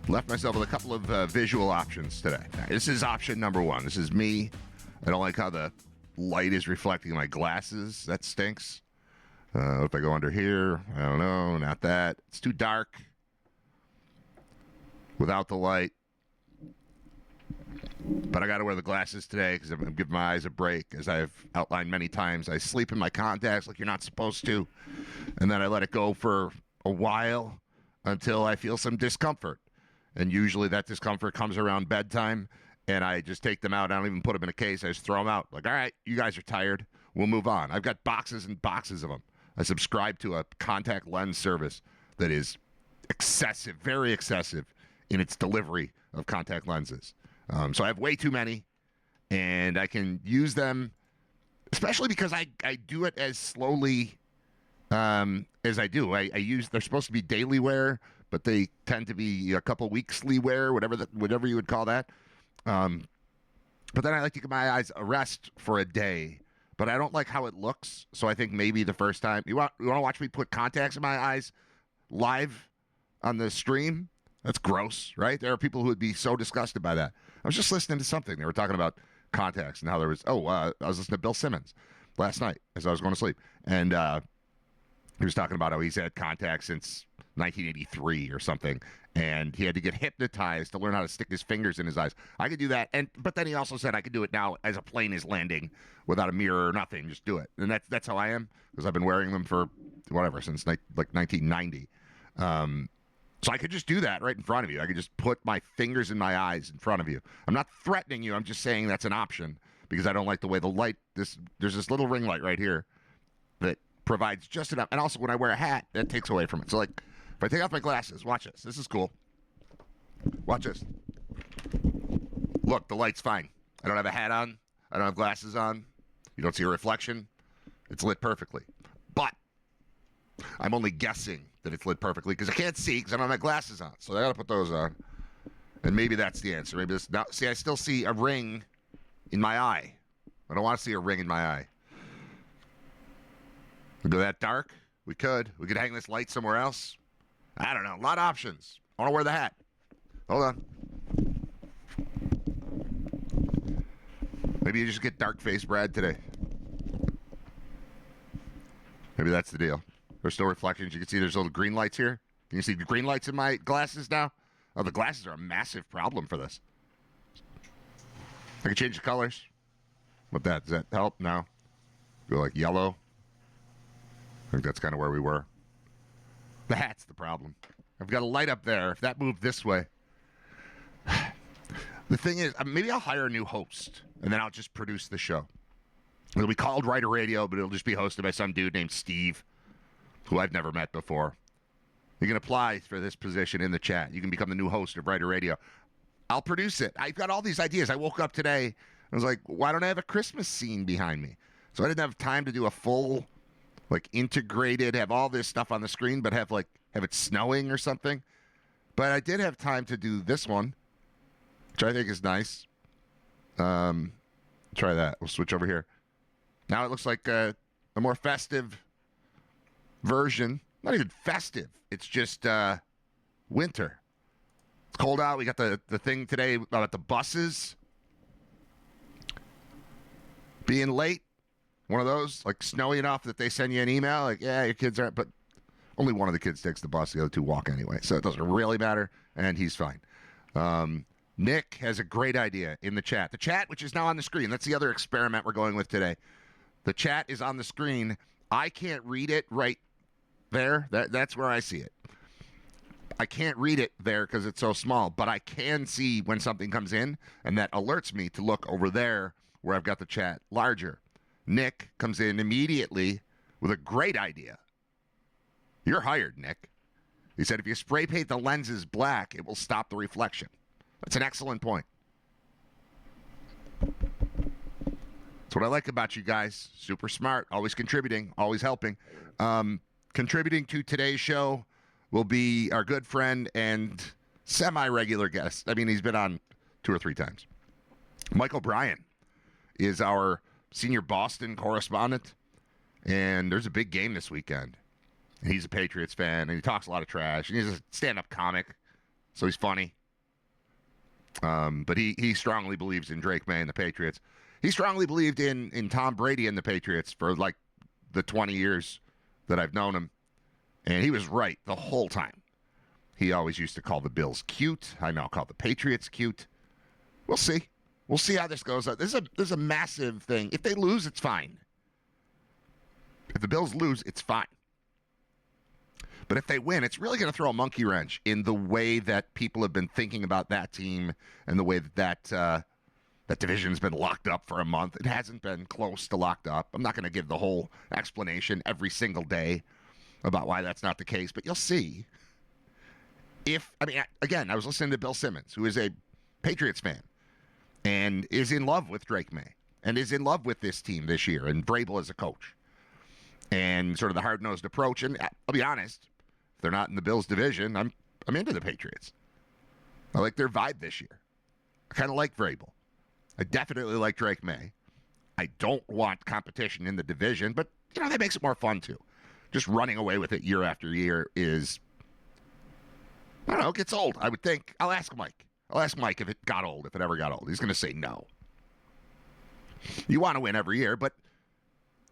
Left myself with a couple of visual options today. Now, this is option number one. This is me. I don't like how the light is reflecting my glasses. That stinks. If I go under here, I don't know. Not that. It's too dark without the light. But I got to wear the glasses today because I'm going to give my eyes a break. As I've outlined many times, I sleep in my contacts like you're not supposed to. And then I let it go for a while until I feel some discomfort. And usually that discomfort comes around bedtime. And I just take them out. I don't even put them in a case. I just throw them out. Like, all right, you guys are tired. We'll move on. I've got boxes and boxes of them. I subscribe to a contact lens service that is excessive, very excessive in its delivery of contact lenses. So I have way too many, and I can use them, especially because I do it as slowly as I do. They're supposed to be daily wear, but they tend to be a couple weekly wear, whatever you would call that. But then I like to give my eyes a rest for a day. But I don't like how it looks, so I think maybe the first time... You want to watch me put contacts in my eyes live on the stream? That's gross, right? There are people who would be so disgusted by that. I was just listening to something. They were talking about contacts and how there was... I was listening to Bill Simmons last night as I was going to sleep. And he was talking about how he's had contacts since 1983 or something, and he had to get hypnotized to learn how to stick his fingers in his eyes. I could do that, but then he also said I could do it now as a plane is landing without a mirror or nothing. Just do it, and that's how I am because I've been wearing them for since like 1990. So I could just do that right in front of you. I could just put my fingers in my eyes in front of you. I'm not threatening you. I'm just saying that's an option because I don't like the way the light. There's this little ring light right here that provides just enough, and also when I wear a hat, that takes away from it. So like. If I take off my glasses, watch this. This is cool. Watch this. Look, the light's fine. I don't have a hat on. I don't have glasses on. You don't see a reflection. It's lit perfectly. But I'm only guessing that it's lit perfectly because I can't see because I don't have my glasses on. So I got to put those on. And maybe that's the answer. Maybe this. Now, see, I still see a ring in my eye. I don't want to see a ring in my eye. We go that dark? We could. We could hang this light somewhere else. I don't know. A lot of options. I want to wear the hat. Hold on. Maybe you just get dark face Brad today. Maybe that's the deal. There's still reflections. You can see there's little green lights here. Can you see the green lights in my glasses now? Oh, the glasses are a massive problem for this. I can change the colors. What that? Does that help? No. Go like yellow. I think that's kind of where we were. The hat's the problem. I've got a light up there. If that moved this way. The thing is, maybe I'll hire a new host, and then I'll just produce the show. It'll be called Riter Radio, but it'll just be hosted by some dude named Steve, who I've never met before. You can apply for this position in the chat. You can become the new host of Riter Radio. I'll produce it. I've got all these ideas. I woke up today, and I was like, why don't I have a Christmas scene behind me? So I didn't have time to do a full... integrated, have all this stuff on the screen, but have it snowing or something. But I did have time to do this one, which I think is nice. Try that. We'll switch over here. Now it looks like a more festive version. Not even festive. It's just winter. It's cold out. We got the thing today about the buses being late. One of those, like snowy enough that they send you an email, like, yeah, your kids aren't, but only one of the kids takes the bus, the other two walk anyway, so it doesn't really matter, and he's fine. Nick has a great idea in the chat. The chat, which is now on the screen, that's the other experiment we're going with today. The chat is on the screen. I can't read it right there. That's where I see it. I can't read it there because it's so small, but I can see when something comes in, and that alerts me to look over there where I've got the chat larger. Nick comes in immediately with a great idea. You're hired, Nick. He said if you spray paint the lenses black, it will stop the reflection. That's an excellent point. That's what I like about you guys. Super smart, always contributing, always helping. Contributing to today's show will be our good friend and semi-regular guest. I mean, he's been on 2 or 3 times. Mike O'Brien is our senior Boston correspondent, and there's a big game this weekend. And he's a Patriots fan, and he talks a lot of trash, and he's a stand-up comic. so he's funny. But he strongly believes in Drake May and the Patriots. He strongly believed in Tom Brady and the Patriots for like the 20 years that I've known him. And he was right the whole time. He always used to call the Bills cute. I now call the Patriots cute. We'll see. We'll see how this goes. This is a massive thing. If they lose, it's fine. If the Bills lose, it's fine. But if they win, it's really going to throw a monkey wrench in the way that people have been thinking about that team and the way that division's been locked up for a month. It hasn't been close to locked up. I'm not going to give the whole explanation every single day about why that's not the case, but you'll see. I was listening to Bill Simmons, who is a Patriots fan and is in love with Drake May and is in love with this team this year and Vrabel as a coach and sort of the hard-nosed approach. And I'll be honest, if they're not in the Bills division, I'm into the Patriots. I like their vibe this year. I kind of like Vrabel. I definitely like Drake May. I don't want competition in the division, but, that makes it more fun, too. Just running away with it year after year is, I don't know, it gets old, I would think. I'll ask Mike. If it got old, if it ever got old. He's going to say no. You want to win every year, but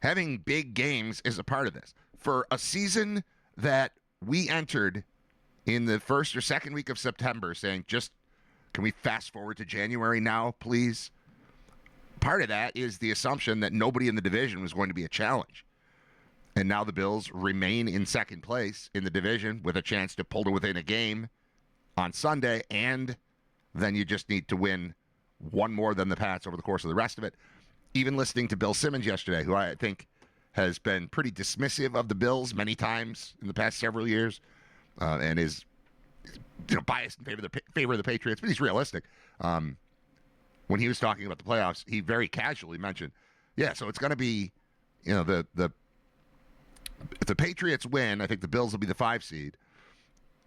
having big games is a part of this. For a season that we entered in the first or second week of September saying, can we fast forward to January now, please? Part of that is the assumption that nobody in the division was going to be a challenge. And now the Bills remain in second place in the division with a chance to pull to within a game on Sunday, and then you just need to win one more than the Pats over the course of the rest of it. Even listening to Bill Simmons yesterday, who I think has been pretty dismissive of the Bills many times in the past several years, and is biased in favor of the Patriots, but he's realistic. When he was talking about the playoffs, he very casually mentioned, so it's going to be, if the Patriots win, I think the Bills will be the 5 seed,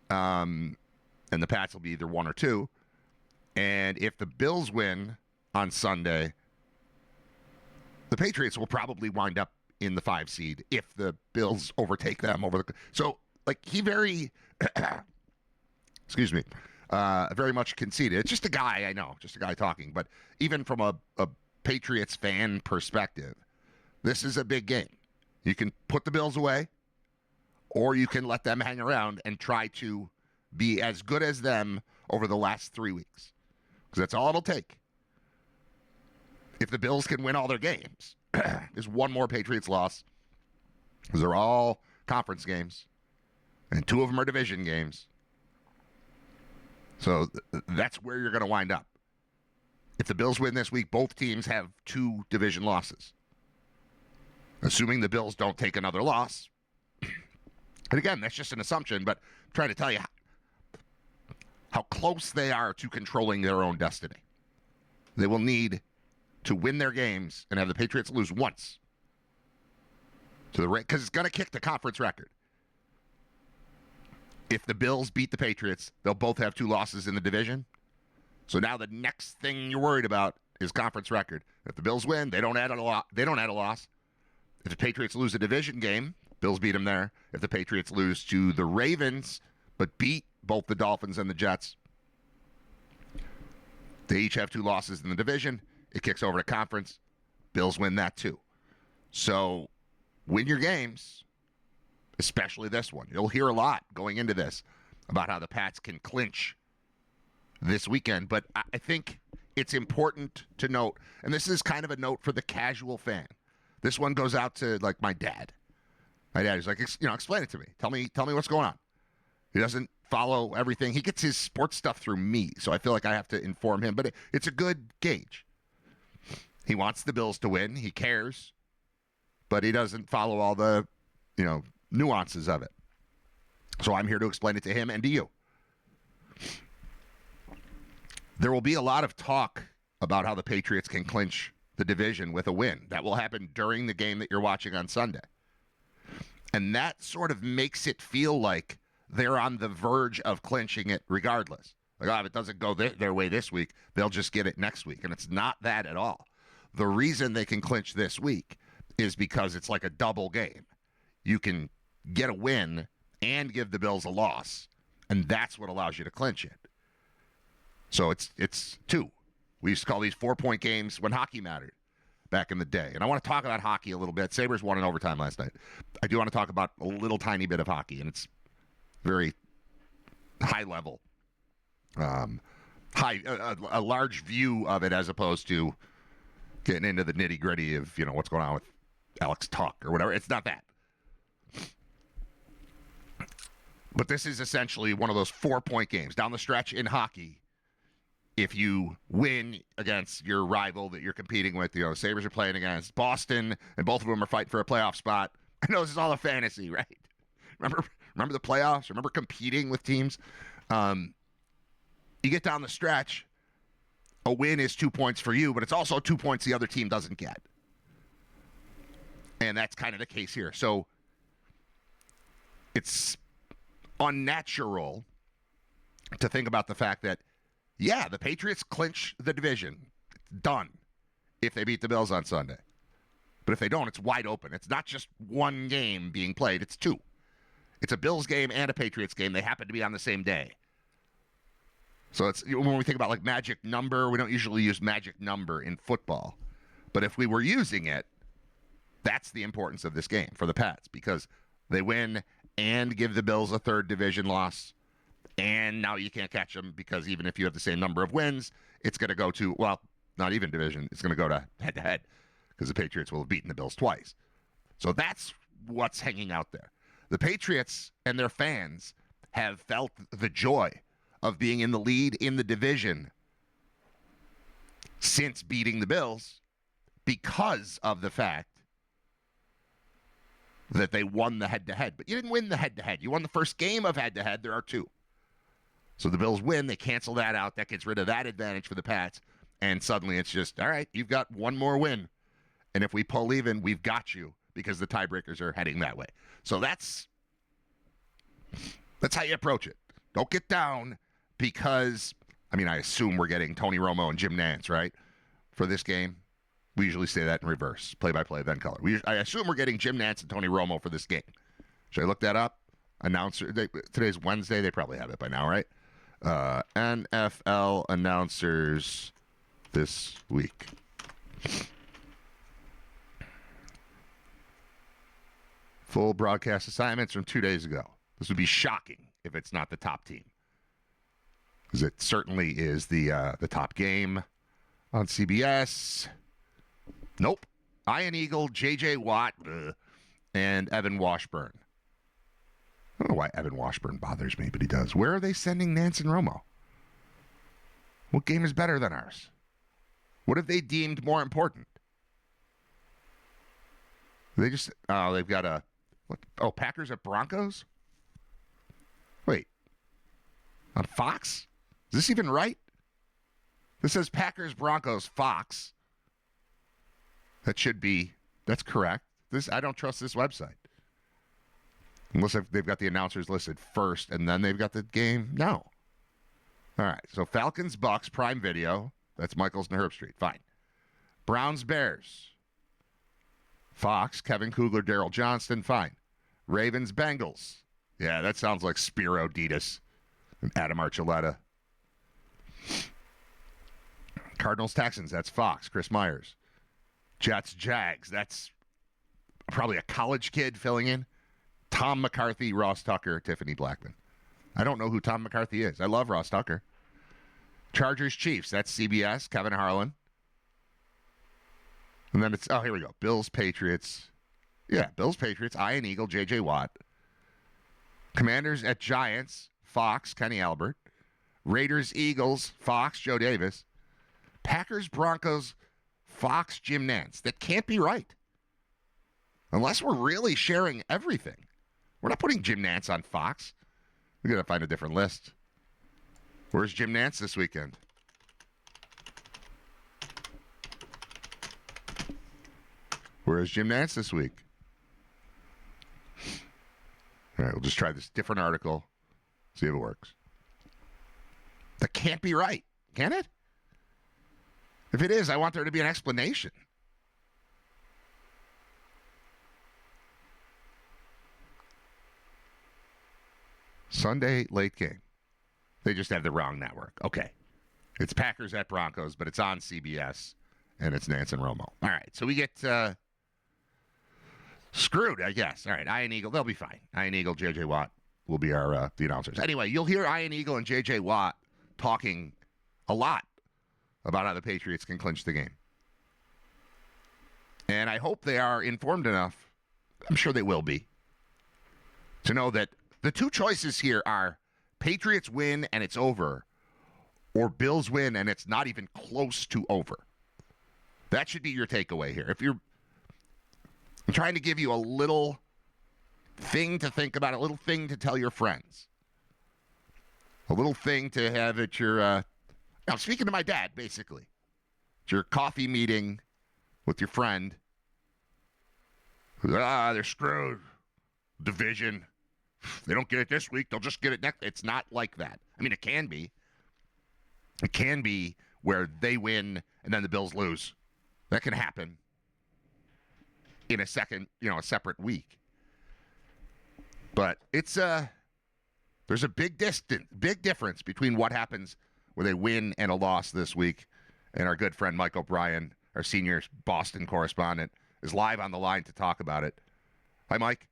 and the Pats will be either 1 or 2. And if the Bills win on Sunday, the Patriots will probably wind up in the 5 seed if the Bills overtake them over the. So, he very, excuse me, very much conceded. It's just a guy, I know, just a guy talking. But even from a Patriots fan perspective, this is a big game. You can put the Bills away, or you can let them hang around and try to be as good as them over the last 3 weeks. Because that's all it'll take. If the Bills can win all their games, there's one more Patriots loss. Because they're all conference games, and 2 of them are division games. So that's where you're going to wind up. If the Bills win this week, both teams have 2 division losses. Assuming the Bills don't take another loss. And again, that's just an assumption, but I'm trying to tell you how close they are to controlling their own destiny. They will need to win their games and have the Patriots lose once to the because it's going to kick the conference record. If the Bills beat the Patriots, they'll both have 2 losses in the division. So now the next thing you're worried about is conference record. If the Bills win, they don't add a loss. If the Patriots lose a division game, Bills beat them there. If the Patriots lose to the Ravens, but beat both the Dolphins and the Jets, they each have 2 losses in the division. It kicks over to conference. Bills win that too. So win your games, especially this one. You'll hear a lot going into this about how the Pats can clinch this weekend. But I think it's important to note, and this is kind of a note for the casual fan. This one goes out to, my dad. My dad is like, explain it to me. Tell me what's going on. He doesn't follow everything. He gets his sports stuff through me, so I feel like I have to inform him. But it's a good gauge. He wants the Bills to win. He cares. But he doesn't follow all the, nuances of it. So I'm here to explain it to him and to you. There will be a lot of talk about how the Patriots can clinch the division with a win. That will happen during the game that you're watching on Sunday. And that sort of makes it feel like they're on the verge of clinching it regardless. If it doesn't go their way this week, they'll just get it next week. And it's not that at all. The reason they can clinch this week is because it's like a double game. You can get a win and give the Bills a loss, and that's what allows you to clinch it. So it's 2. We used to call these 4-point games when hockey mattered back in the day. And I want to talk about hockey a little bit. Sabres won in overtime last night. I do want to talk about a little tiny bit of hockey, and it's very high level, a large view of it as opposed to getting into the nitty gritty of what's going on with Alex Tuck or whatever. It's not that. But this is essentially one of those 4-point games down the stretch in hockey. If you win against your rival that you're competing with, the Sabres are playing against Boston, and both of them are fighting for a playoff spot. I know this is all a fantasy, right? Remember the playoffs? Remember competing with teams? You get down the stretch, a win is 2 points for you, but it's also 2 points the other team doesn't get. And that's kind of the case here. So it's unnatural to think about the fact that, yeah, the Patriots clinch the division. Done. If they beat the Bills on Sunday. But if they don't, it's wide open. It's not just one game being played. It's 2. It's a Bills game and a Patriots game. They happen to be on the same day. So it's when we think about like magic number, we don't usually use magic number in football. But if we were using it, that's the importance of this game for the Pats, because they win and give the Bills a third division loss. And now you can't catch them because even if you have the same number of wins, it's going to go to, well, not even division. It's going to go to head-to-head because the Patriots will have beaten the Bills twice. So that's what's hanging out there. The Patriots and their fans have felt the joy of being in the lead in the division since beating the Bills because of the fact that they won the head-to-head. But you didn't win the head-to-head. You won the first game of head-to-head. There are 2. So the Bills win. They cancel that out. That gets rid of that advantage for the Pats. And suddenly it's just, all right, you've got one more win. And if we pull even, we've got you because the tiebreakers are heading that way. So that's how you approach it. Don't get down because, I assume we're getting Tony Romo and Jim Nantz, right, for this game. We usually say that in reverse, play-by-play, then color. I assume we're getting Jim Nantz and Tony Romo for this game. Should I look that up? Today's Wednesday. They probably have it by now, right? NFL announcers this week. Full broadcast assignments from 2 days ago. This would be shocking if it's not the top team, because it certainly is the top game on CBS. Nope. Ian Eagle, J.J. Watt, and Evan Washburn. I don't know why Evan Washburn bothers me, but he does. Where are they sending Nantz and Romo? What game is better than ours? What have they deemed more important? They just, they've got a, what? Oh, Packers at Broncos? Wait. On Fox? Is this even right? This says Packers, Broncos, Fox. That's correct. I don't trust this website. Unless they've got the announcers listed first and then they've got the game. No. All right. So Falcons, Bucks, Prime Video. That's Michaels and Herb Street. Fine. Browns, Bears. Fox, Kevin Kugler, Daryl Johnston. Fine. Ravens, Bengals. Yeah, that sounds like Spiro Ditas and Adam Archuleta. Cardinals, Texans. That's Fox, Chris Myers. Jets, Jags. That's probably a college kid filling in. Tom McCarthy, Ross Tucker, Tiffany Blackman. I don't know who Tom McCarthy is. I love Ross Tucker. Chargers, Chiefs. That's CBS, Kevin Harlan. And then it's, here we go. Bills, Patriots. Yeah, Bills, Patriots, Ian Eagle, J.J. Watt. Commanders at Giants, Fox, Kenny Albert. Raiders, Eagles, Fox, Joe Davis. Packers, Broncos, Fox, Jim Nantz. That can't be right. Unless we're really sharing everything. We're not putting Jim Nantz on Fox. We're going to find a different list. Where's Jim Nantz this weekend? Where is Jim Nantz this week? All right, we'll just try this different article. See if it works. That can't be right, can it? If it is, I want there to be an explanation. Sunday late game. They just have the wrong network. Okay. It's Packers at Broncos, but it's on CBS, and it's Nance and Romo. All right, so we get screwed, I guess. All right, Ian Eagle, they'll be fine. Ian Eagle, J.J. Watt will be our the announcers. Anyway, you'll hear Ian Eagle and J.J. Watt talking a lot about how the Patriots can clinch the game. And I hope they are informed enough, I'm sure they will be, to know that the two choices here are Patriots win and it's over, or Bills win and it's not even close to over. That should be your takeaway here. I'm trying to give you a little thing to think about, a little thing to tell your friends, a little thing to have at your, I'm speaking to my dad, basically. It's your coffee meeting with your friend. They're screwed. Division. They don't get it this week. They'll just get it next. It's not like that. I mean, it can be. It can be where they win and then the Bills lose. That can happen in a separate week. But it's there's a big difference between what happens where they win and a loss this week. And our good friend Mike O'Brien, our senior Boston correspondent, is live on the line to talk about it. Hi, Mike.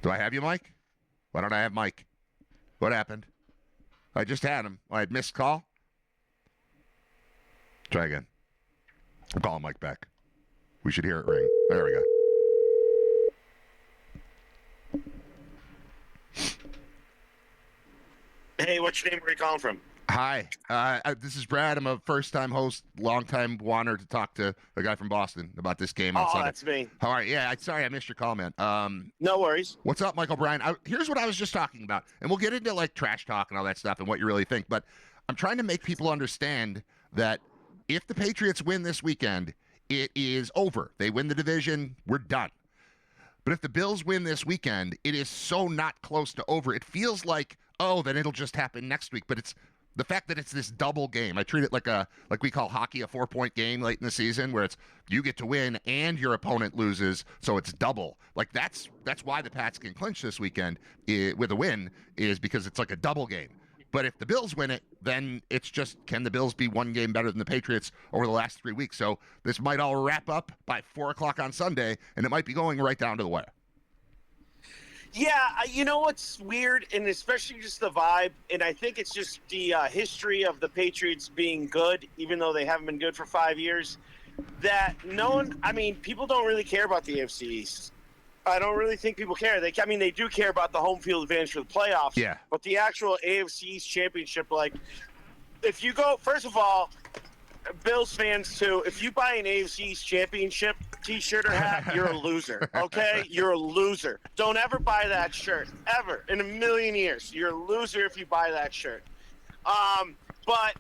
Do I have you, Mike? Why don't I have Mike? What happened? I just had him. I had missed call. Try again. I'm calling Mike back. We should hear it ring. There we go. Hey, what's your name? Where are you calling from? Hi, this is Brad. I'm a first-time host, long-time wanter to talk to the guy from Boston about this game on Sunday. That's me. How are you? Yeah, sorry I missed your call, man. No worries. What's up, Michael Bryan? Here's what I was just talking about, and we'll get into like trash talk and all that stuff and what you really think. But I'm trying to make people understand that if the Patriots win this weekend, it is over. They win the division. We're done. But if the Bills win this weekend, it is so not close to over. It feels like, oh, then it'll just happen next week. But it's the fact that it's this double game. I treat it like we call hockey a 4-point game late in the season, where it's you get to win and your opponent loses, so it's double. Like that's why the Pats can clinch this weekend with a win, is because it's like a double game. But if the Bills win it, then it's just, can the Bills be one game better than the Patriots over the last 3 weeks? So this might all wrap up by 4 o'clock on Sunday, and it might be going right down to the wire. Yeah, you know what's weird, and especially just the vibe, and I think it's just the history of the Patriots being good, even though they haven't been good for 5 years, that people don't really care about the AFC East. I don't really think people care. They do care about the home field advantage for the playoffs. Yeah. But the actual AFC East championship, like, if you go, first of all, Bills fans too, if you buy an AFC East championship t-shirt or hat, you're a loser, okay? You're a loser. Don't ever buy that shirt, ever, in a million years. You're a loser if you buy that shirt. But,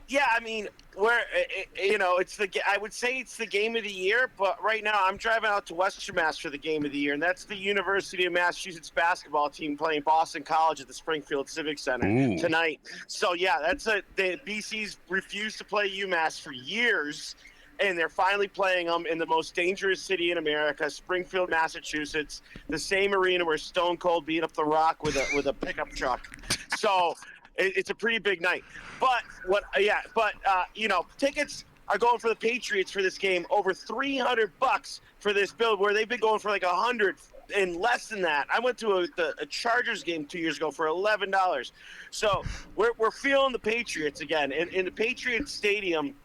yeah, I mean, I would say it's the game of the year, but right now I'm driving out to Western Mass for the game of the year, and that's the University of Massachusetts basketball team playing Boston College at the Springfield Civic Center tonight. So, yeah, the BC's refused to play UMass for years, and they're finally playing them in the most dangerous city in America, Springfield, Massachusetts, the same arena where Stone Cold beat up The Rock with a pickup truck. So it's a pretty big night. Tickets are going for the Patriots for this game, over $300 for this build, where they've been going for like $100 and less than that. I went to a Chargers game 2 years ago for $11. So we're feeling the Patriots again. And the Patriots Stadium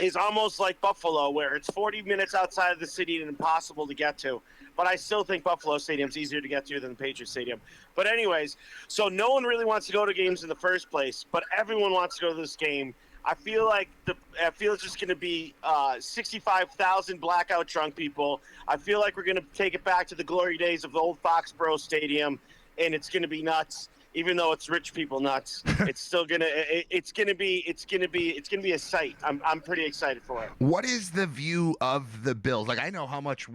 is almost like Buffalo, where it's 40 minutes outside of the city and impossible to get to. But I still think Buffalo Stadium's easier to get to than the Patriots Stadium. But anyways, so no one really wants to go to games in the first place, but everyone wants to go to this game. I feel it's just going to be 65,000 blackout drunk people. I feel like we're going to take it back to the glory days of the old Foxborough Stadium, and it's going to be nuts. Even though it's rich people nuts, it's still it's gonna be a sight. I'm pretty excited for it. What is the view of the Bills? Like, I know how much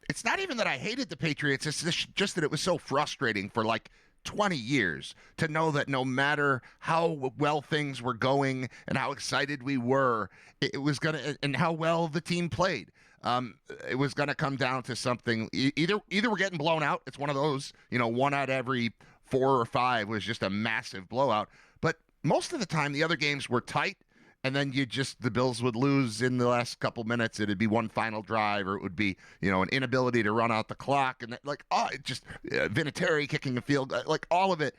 it's not even that I hated the Patriots. It's just that it was so frustrating for like 20 years to know that no matter how well things were going and how excited we were, it was and how well the team played. It was going to come down to something. Either we're getting blown out. It's one of those, one out every 4 or 5 was just a massive blowout. But most of the time, the other games were tight. And then the Bills would lose in the last couple minutes. It'd be one final drive, or it would be, an inability to run out the clock. And Vinatieri kicking a field, like all of it.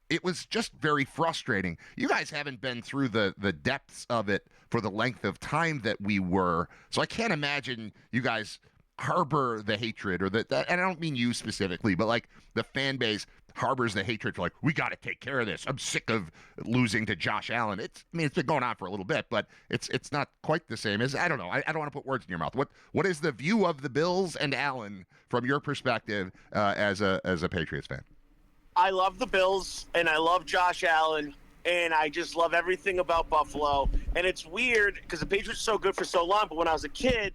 It was just very frustrating. You guys haven't been through the depths of it for the length of time that we were. So I can't imagine you guys harbor the hatred, or that, and I don't mean you specifically, but like the fan base harbors the hatred for, like, we got to take care of this. I'm sick of losing to Josh Allen. It's been going on for a little bit, but it's not quite the same as, I don't know. I don't want to put words in your mouth. What is the view of the Bills and Allen from your perspective as a Patriots fan? I love the Bills, and I love Josh Allen, and I just love everything about Buffalo. And it's weird because the Patriots were so good for so long, but when I was a kid,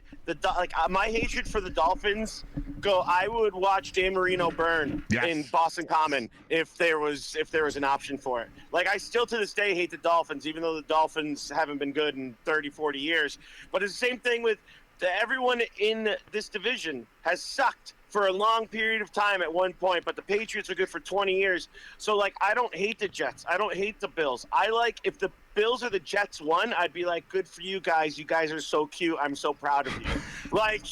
my hatred for the Dolphins I would watch Dan Marino burn in Boston Common if there was an option for it. Like, I still to this day hate the Dolphins, even though the Dolphins haven't been good in 30, 40 years. But it's the same thing with everyone in this division has sucked for a long period of time at one point, but the Patriots are good for 20 years. So, like, I don't hate the Jets. I don't hate the Bills. I like, if the Bills or the Jets won, I'd be like, good for you guys. You guys are so cute. I'm so proud of you. Like,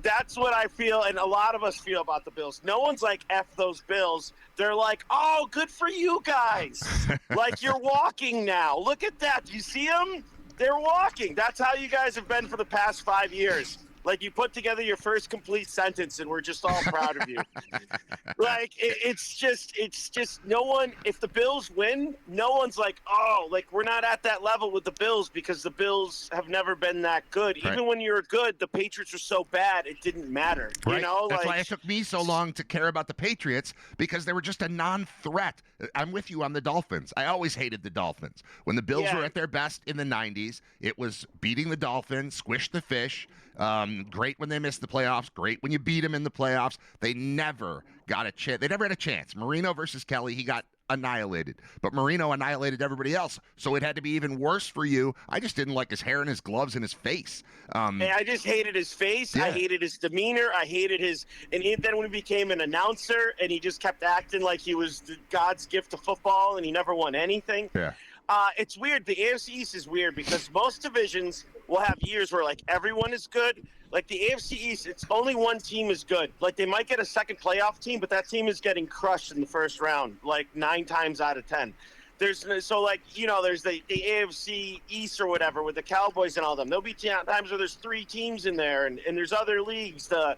that's what I feel, and a lot of us feel about the Bills. No one's like, F those Bills. They're like, oh, good for you guys. Like, you're walking now. Look at that. Do you see them? They're walking. That's how you guys have been for the past 5 years. Like, you put together your first complete sentence, and we're just all proud of you. Like, it's just no one, if the Bills win, no one's like, oh, like, we're not at that level with the Bills, because the Bills have never been that good. Right. Even when you were good, the Patriots were so bad, it didn't matter. Right. That's why it took me so long to care about the Patriots, because they were just a non-threat. I'm with you on the Dolphins. I always hated the Dolphins. When the Bills were at their best in the 90s, it was beating the Dolphins, squish the fish. Great when they missed the playoffs. Great when you beat them in the playoffs. They never got a chance. They never had a chance. Marino versus Kelly, he got annihilated. But Marino annihilated everybody else. So it had to be even worse for you. I just didn't like his hair and his gloves and his face. I just hated his face. Yeah. I hated his demeanor. I hated his... And then when he became an announcer and he just kept acting like he was God's gift to football and he never won anything. Yeah. It's weird. The AFC East is weird because most divisions will have years where, like, everyone is good. Like, the AFC East, it's only one team is good. Like, they might get a second playoff team, but that team is getting crushed in the first round, like, 9 times out of 10. There's the AFC East or whatever with the Cowboys and all them. There'll be times where there's 3 teams in there, and there's other leagues, the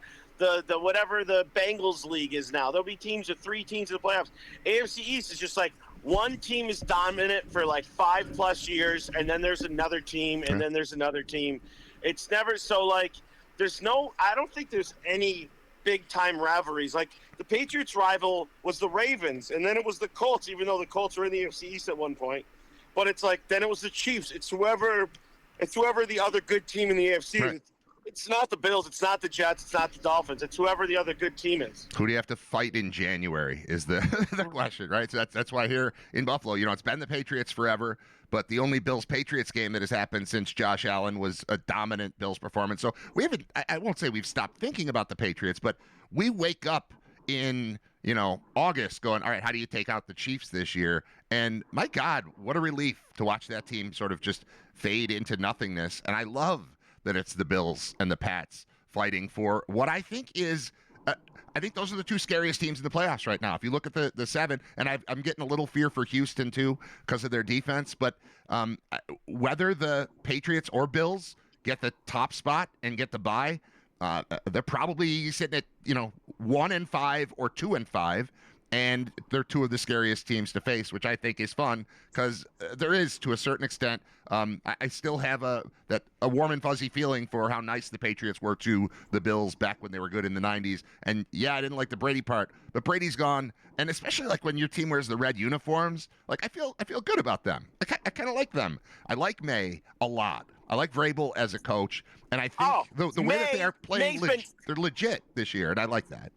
whatever the Bengals league is now. There'll be teams with 3 teams in the playoffs. AFC East is just like one team is dominant for like 5+ years, and then there's another team, and then there's another team. It's never so, like, I don't think there's any big time rivalries. Like, the Patriots rival was the Ravens, and then it was the Colts, even though the Colts were in the AFC East at one point. But it's like, then it was the Chiefs. It's whoever the other good team in the AFC. Right. It's not the Bills. It's not the Jets. It's not the Dolphins. It's whoever the other good team is. Who do you have to fight in January is the question, right? So that's why here in Buffalo, it's been the Patriots forever, but the only Bills-Patriots game that has happened since Josh Allen was a dominant Bills performance. So we haven't, I won't say we've stopped thinking about the Patriots, but we wake up in, August going, all right, how do you take out the Chiefs this year? And my God, what a relief to watch that team sort of just fade into nothingness. And I love that it's the Bills and the Pats fighting for what I think is, I think those are the 2 scariest teams in the playoffs right now. If you look at the 7, and I'm getting a little fear for Houston too because of their defense, but whether the Patriots or Bills get the top spot and get the bye, they're probably sitting at 1-5 or 2-5. And they're 2 of the scariest teams to face, which I think is fun because there is, to a certain extent, I still have a warm and fuzzy feeling for how nice the Patriots were to the Bills back when they were good in the 90s. And yeah, I didn't like the Brady part, but Brady's gone. And especially like when your team wears the red uniforms, like I feel good about them. I kind of like them. I like May a lot. I like Vrabel as a coach, and I think the way that they are playing, they're legit this year, and I like that.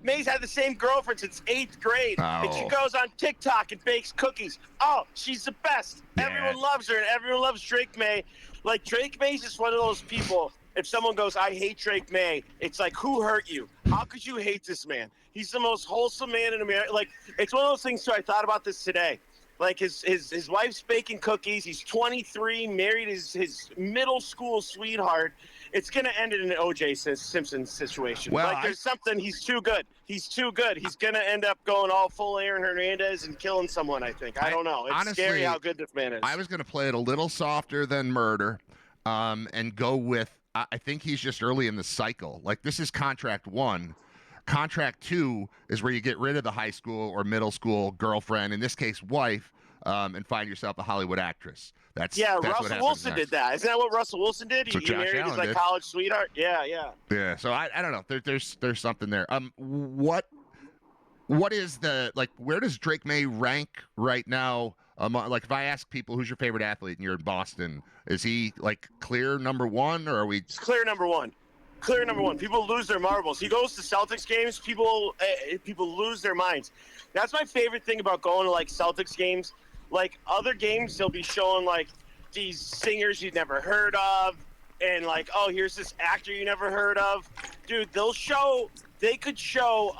May's had the same girlfriend since 8th grade, and she goes on TikTok and bakes cookies. Oh, she's the best. Yeah. Everyone loves her, and everyone loves Drake May. Like, Drake May's just one of those people if someone goes, I hate Drake May, it's like, who hurt you? How could you hate this man? He's the most wholesome man in America. Like, it's one of those things, too. I thought about this today. Like, his wife's baking cookies. He's 23, married his middle school sweetheart. It's going to end in an O.J. Simpson situation. Well, like, there's something. He's too good. He's too good. He's going to end up going all full Aaron Hernandez and killing someone, I think. I don't know. It's honestly, scary how good this man is. I was going to play it a little softer than murder and go with, I think he's just early in the cycle. Like, this is contract 1. Contract 2 is where you get rid of the high school or middle school girlfriend, in this case, wife, and find yourself a Hollywood actress. That's Russell Wilson did that. Isn't that what Russell Wilson did? So he Josh married Allen his did. college sweetheart. Yeah. Yeah. So I don't know. There's something there. What is the, like, where does Drake May rank right now? Like, if I ask people who's your favorite athlete and you're in Boston, is he like clear number 1, or are we? It's clear number 1. Clear number 1. People lose their marbles. He goes to Celtics games. People lose their minds. That's my favorite thing about going to like Celtics games. Like, other games, they'll be showing like these singers you've never heard of, and like, oh, here's this actor you never heard of. Dude, they could show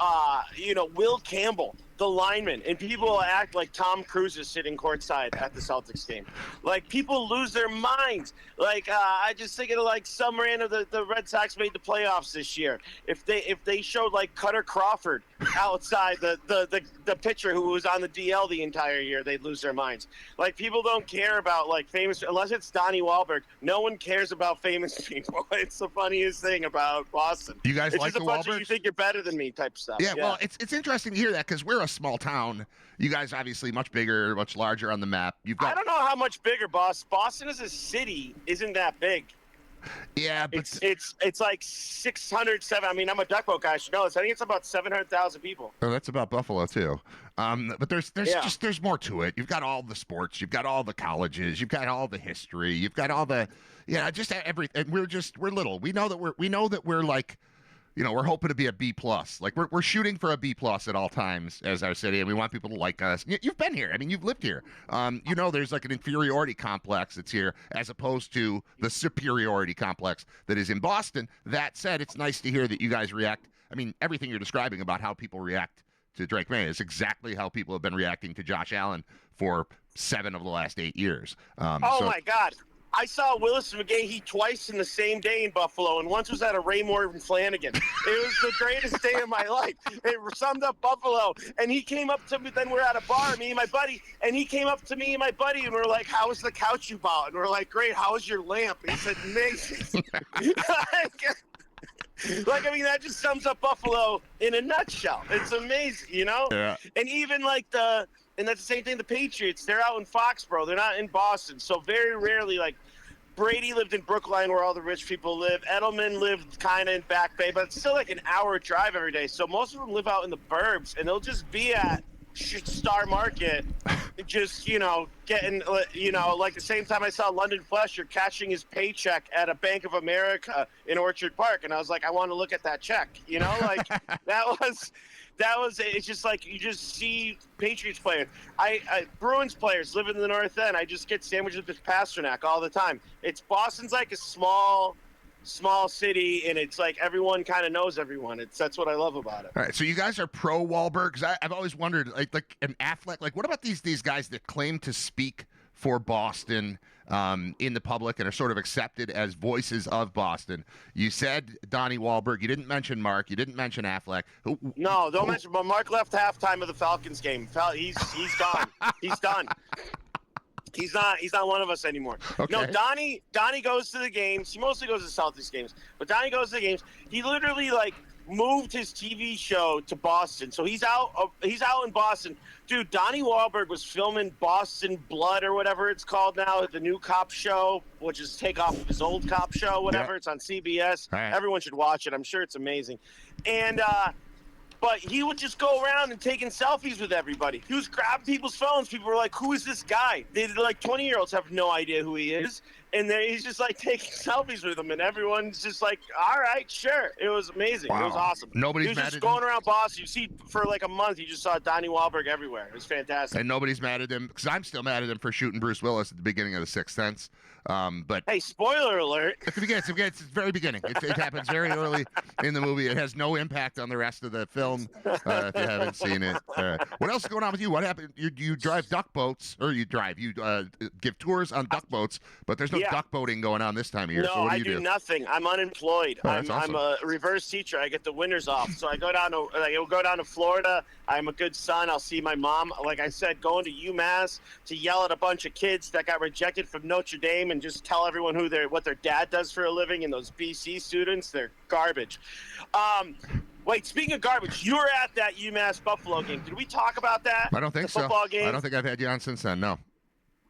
Will Campbell, the lineman, and people will act like Tom Cruise is sitting courtside at the Celtics game. Like, people lose their minds. Like, I just think of like some random, the Red Sox made the playoffs this year. If they showed like Cutter Crawford outside, the pitcher who was on the DL the entire year, they'd lose their minds. Like, people don't care about like famous, unless it's Donnie Wahlberg. No one cares about famous people. It's the funniest thing about Boston. You guys it's like just the a bunch Wahlbergs? of you think you're better than me type stuff. Yeah, well, it's interesting to hear that, because we're a small town. You guys obviously much bigger, much larger on the map. I don't know how much bigger, boss. Boston as a city isn't that big. Yeah, but it's like 600, 7. I mean, I'm a duck boat guy. I should know this. I think it's about 700,000 people. Oh, that's about Buffalo too. But there's more to it. You've got all the sports, you've got all the colleges, you've got all the history, you've got all the just everything. We're little. We know that we're like, we're hoping to be a B plus. Like, we're shooting for a B plus at all times as our city, and we want people to like us. You've been here. I mean, you've lived here. There's like an inferiority complex that's here, as opposed to the superiority complex that is in Boston. That said, it's nice to hear that you guys react. I mean, everything you're describing about how people react to Drake May is exactly how people have been reacting to Josh Allen for 7 of the last 8 years. My God. I saw Willis McGahee twice in the same day in Buffalo, and once was at a Ray Morgan Flanagan. It was the greatest day of my life. It summed up Buffalo. And he came up to me, then we're at a bar, me and my buddy, and he came up to me and my buddy, and we're like, how was the couch you bought? And we're like, great, how was your lamp? And he said, amazing. Like, I mean, that just sums up Buffalo in a nutshell. It's amazing, Yeah. And even like and that's the same thing, the Patriots, they're out in Foxborough. They're not in Boston. So very rarely, like, Brady lived in Brookline where all the rich people live. Edelman lived kind of in Back Bay, but it's still like an hour drive every day. So most of them live out in the burbs, and they'll just be at Star Market, just, getting, like the same time I saw London Fletcher catching his paycheck at a Bank of America in Orchard Park. And I was like, I want to look at that check, like that was it's just like you just see Patriots players. I Bruins players live in the North End. I just get sandwiches with Pasternak all the time. Boston's like a small city, and it's like everyone kind of knows everyone. That's what I love about it. All right, so you guys are pro Wahlberg, 'cause I've always wondered, like an Affleck, like what about these guys that claim to speak for Boston in the public and are sort of accepted as voices of Boston? You said Donnie Wahlberg. You didn't mention Mark. You didn't mention Affleck. No, don't mention. But Mark left halftime of the Falcons game. He's gone. He's done. He's not one of us anymore. Okay. No, Donnie goes to the games. He mostly goes to Celtics games, but Donnie goes to the games. He literally moved his TV show to Boston, so he's out in Boston. Dude, Donnie Wahlberg was filming Boston Blood or whatever it's called now, the new cop show, which is take off of his old cop show, whatever. Yeah. It's on CBS. Right. Everyone should watch it. I'm sure it's amazing. And but he would just go around and taking selfies with everybody. He was grabbing people's phones. People were like, who is this guy? 20-year-olds have no idea who he is. And then he's just like taking selfies with them, and everyone's just like, "All right, sure." It was amazing. Wow. It was awesome. Nobody's he was mad just at going him? around Boston. You see, for like a month, you just saw Donnie Wahlberg everywhere. It was fantastic. And nobody's mad at him, because I'm still mad at him for shooting Bruce Willis at the beginning of The Sixth Sense. But Hey, spoiler alert! at the beginning, it's the very beginning. It happens very early in the movie. It has no impact on the rest of the film if you haven't seen it. What else is going on with you? What happened? You drive duck boats, or you give tours on duck boats, but there's no duck boating going on this time of year. No, so what do I you do nothing. I'm unemployed. Oh, that's I'm a reverse teacher. I get the winters off, so I go down to Florida. I'm a good son. I'll see my mom. Like I said, going to UMass to yell at a bunch of kids that got rejected from Notre Dame and just tell everyone what their dad does for a living. And those BC students, they're garbage. Wait, speaking of garbage, you were at that UMass Buffalo game. Did we talk about that? I don't think so. Football game? I don't think I've had you on since then. No.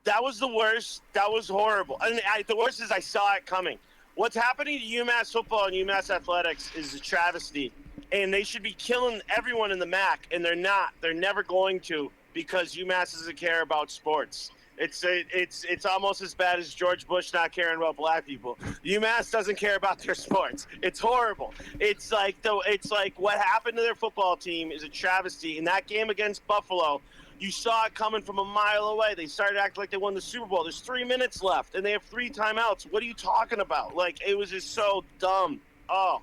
That was the worst. That was horrible. And the worst is I saw it coming. What's happening to UMass football and UMass athletics is a travesty. And they should be killing everyone in the MAC, and they're not. They're never going to, because UMass doesn't care about sports. It's almost as bad as George Bush not caring about black people. UMass doesn't care about their sports. It's horrible. It's like what happened to their football team is a travesty. In that game against Buffalo, you saw it coming from a mile away. They started acting like they won the Super Bowl. There's 3 minutes left, and they have 3 timeouts. What are you talking about? Like, it was just so dumb. Oh.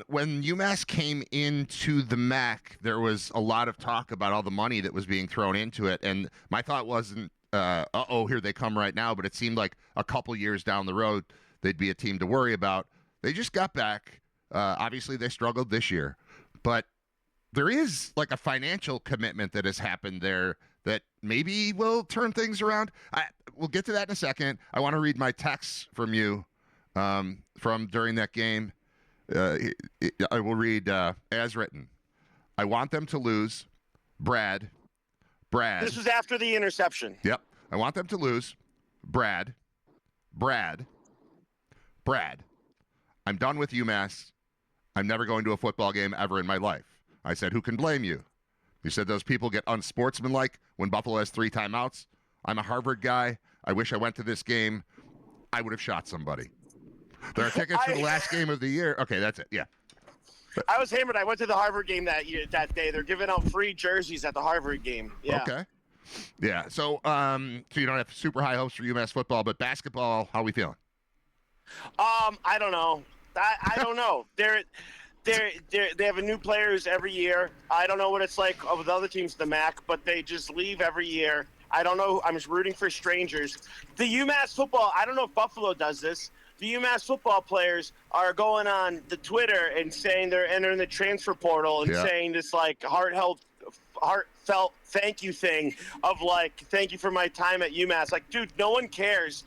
When UMass came into the MAC, there was a lot of talk about all the money that was being thrown into it, and my thought wasn't, here they come right now, but it seemed like a couple years down the road, they'd be a team to worry about. They just got back. Obviously, they struggled this year, but there is like a financial commitment that has happened there that maybe will turn things around. We'll get to that in a second. I want to read my texts from you from during that game. I will read as written. I want them to lose. Brad. This was after the interception. Yep. I want them to lose. Brad. I'm done with UMass. I'm never going to a football game ever in my life. I said, who can blame you? You said those people get unsportsmanlike when Buffalo has 3 timeouts. I'm a Harvard guy. I wish I went to this game. I would have shot somebody. There are tickets for the last game of the year. Okay, that's it. Yeah. I was hammered. I went to the Harvard game that day. They're giving out free jerseys at the Harvard game. Yeah. Okay. Yeah. So you don't have super high hopes for UMass football, but basketball, how are we feeling? I don't know. I don't know. They have new players every year. I don't know what it's like with other teams, the MAC, but they just leave every year. I don't know. I'm just rooting for strangers. The UMass football, I don't know if Buffalo does this. The UMass football players are going on the Twitter and saying they're entering the transfer portal and saying this like heartfelt thank you thing of like, thank you for my time at UMass. Like, dude, no one cares.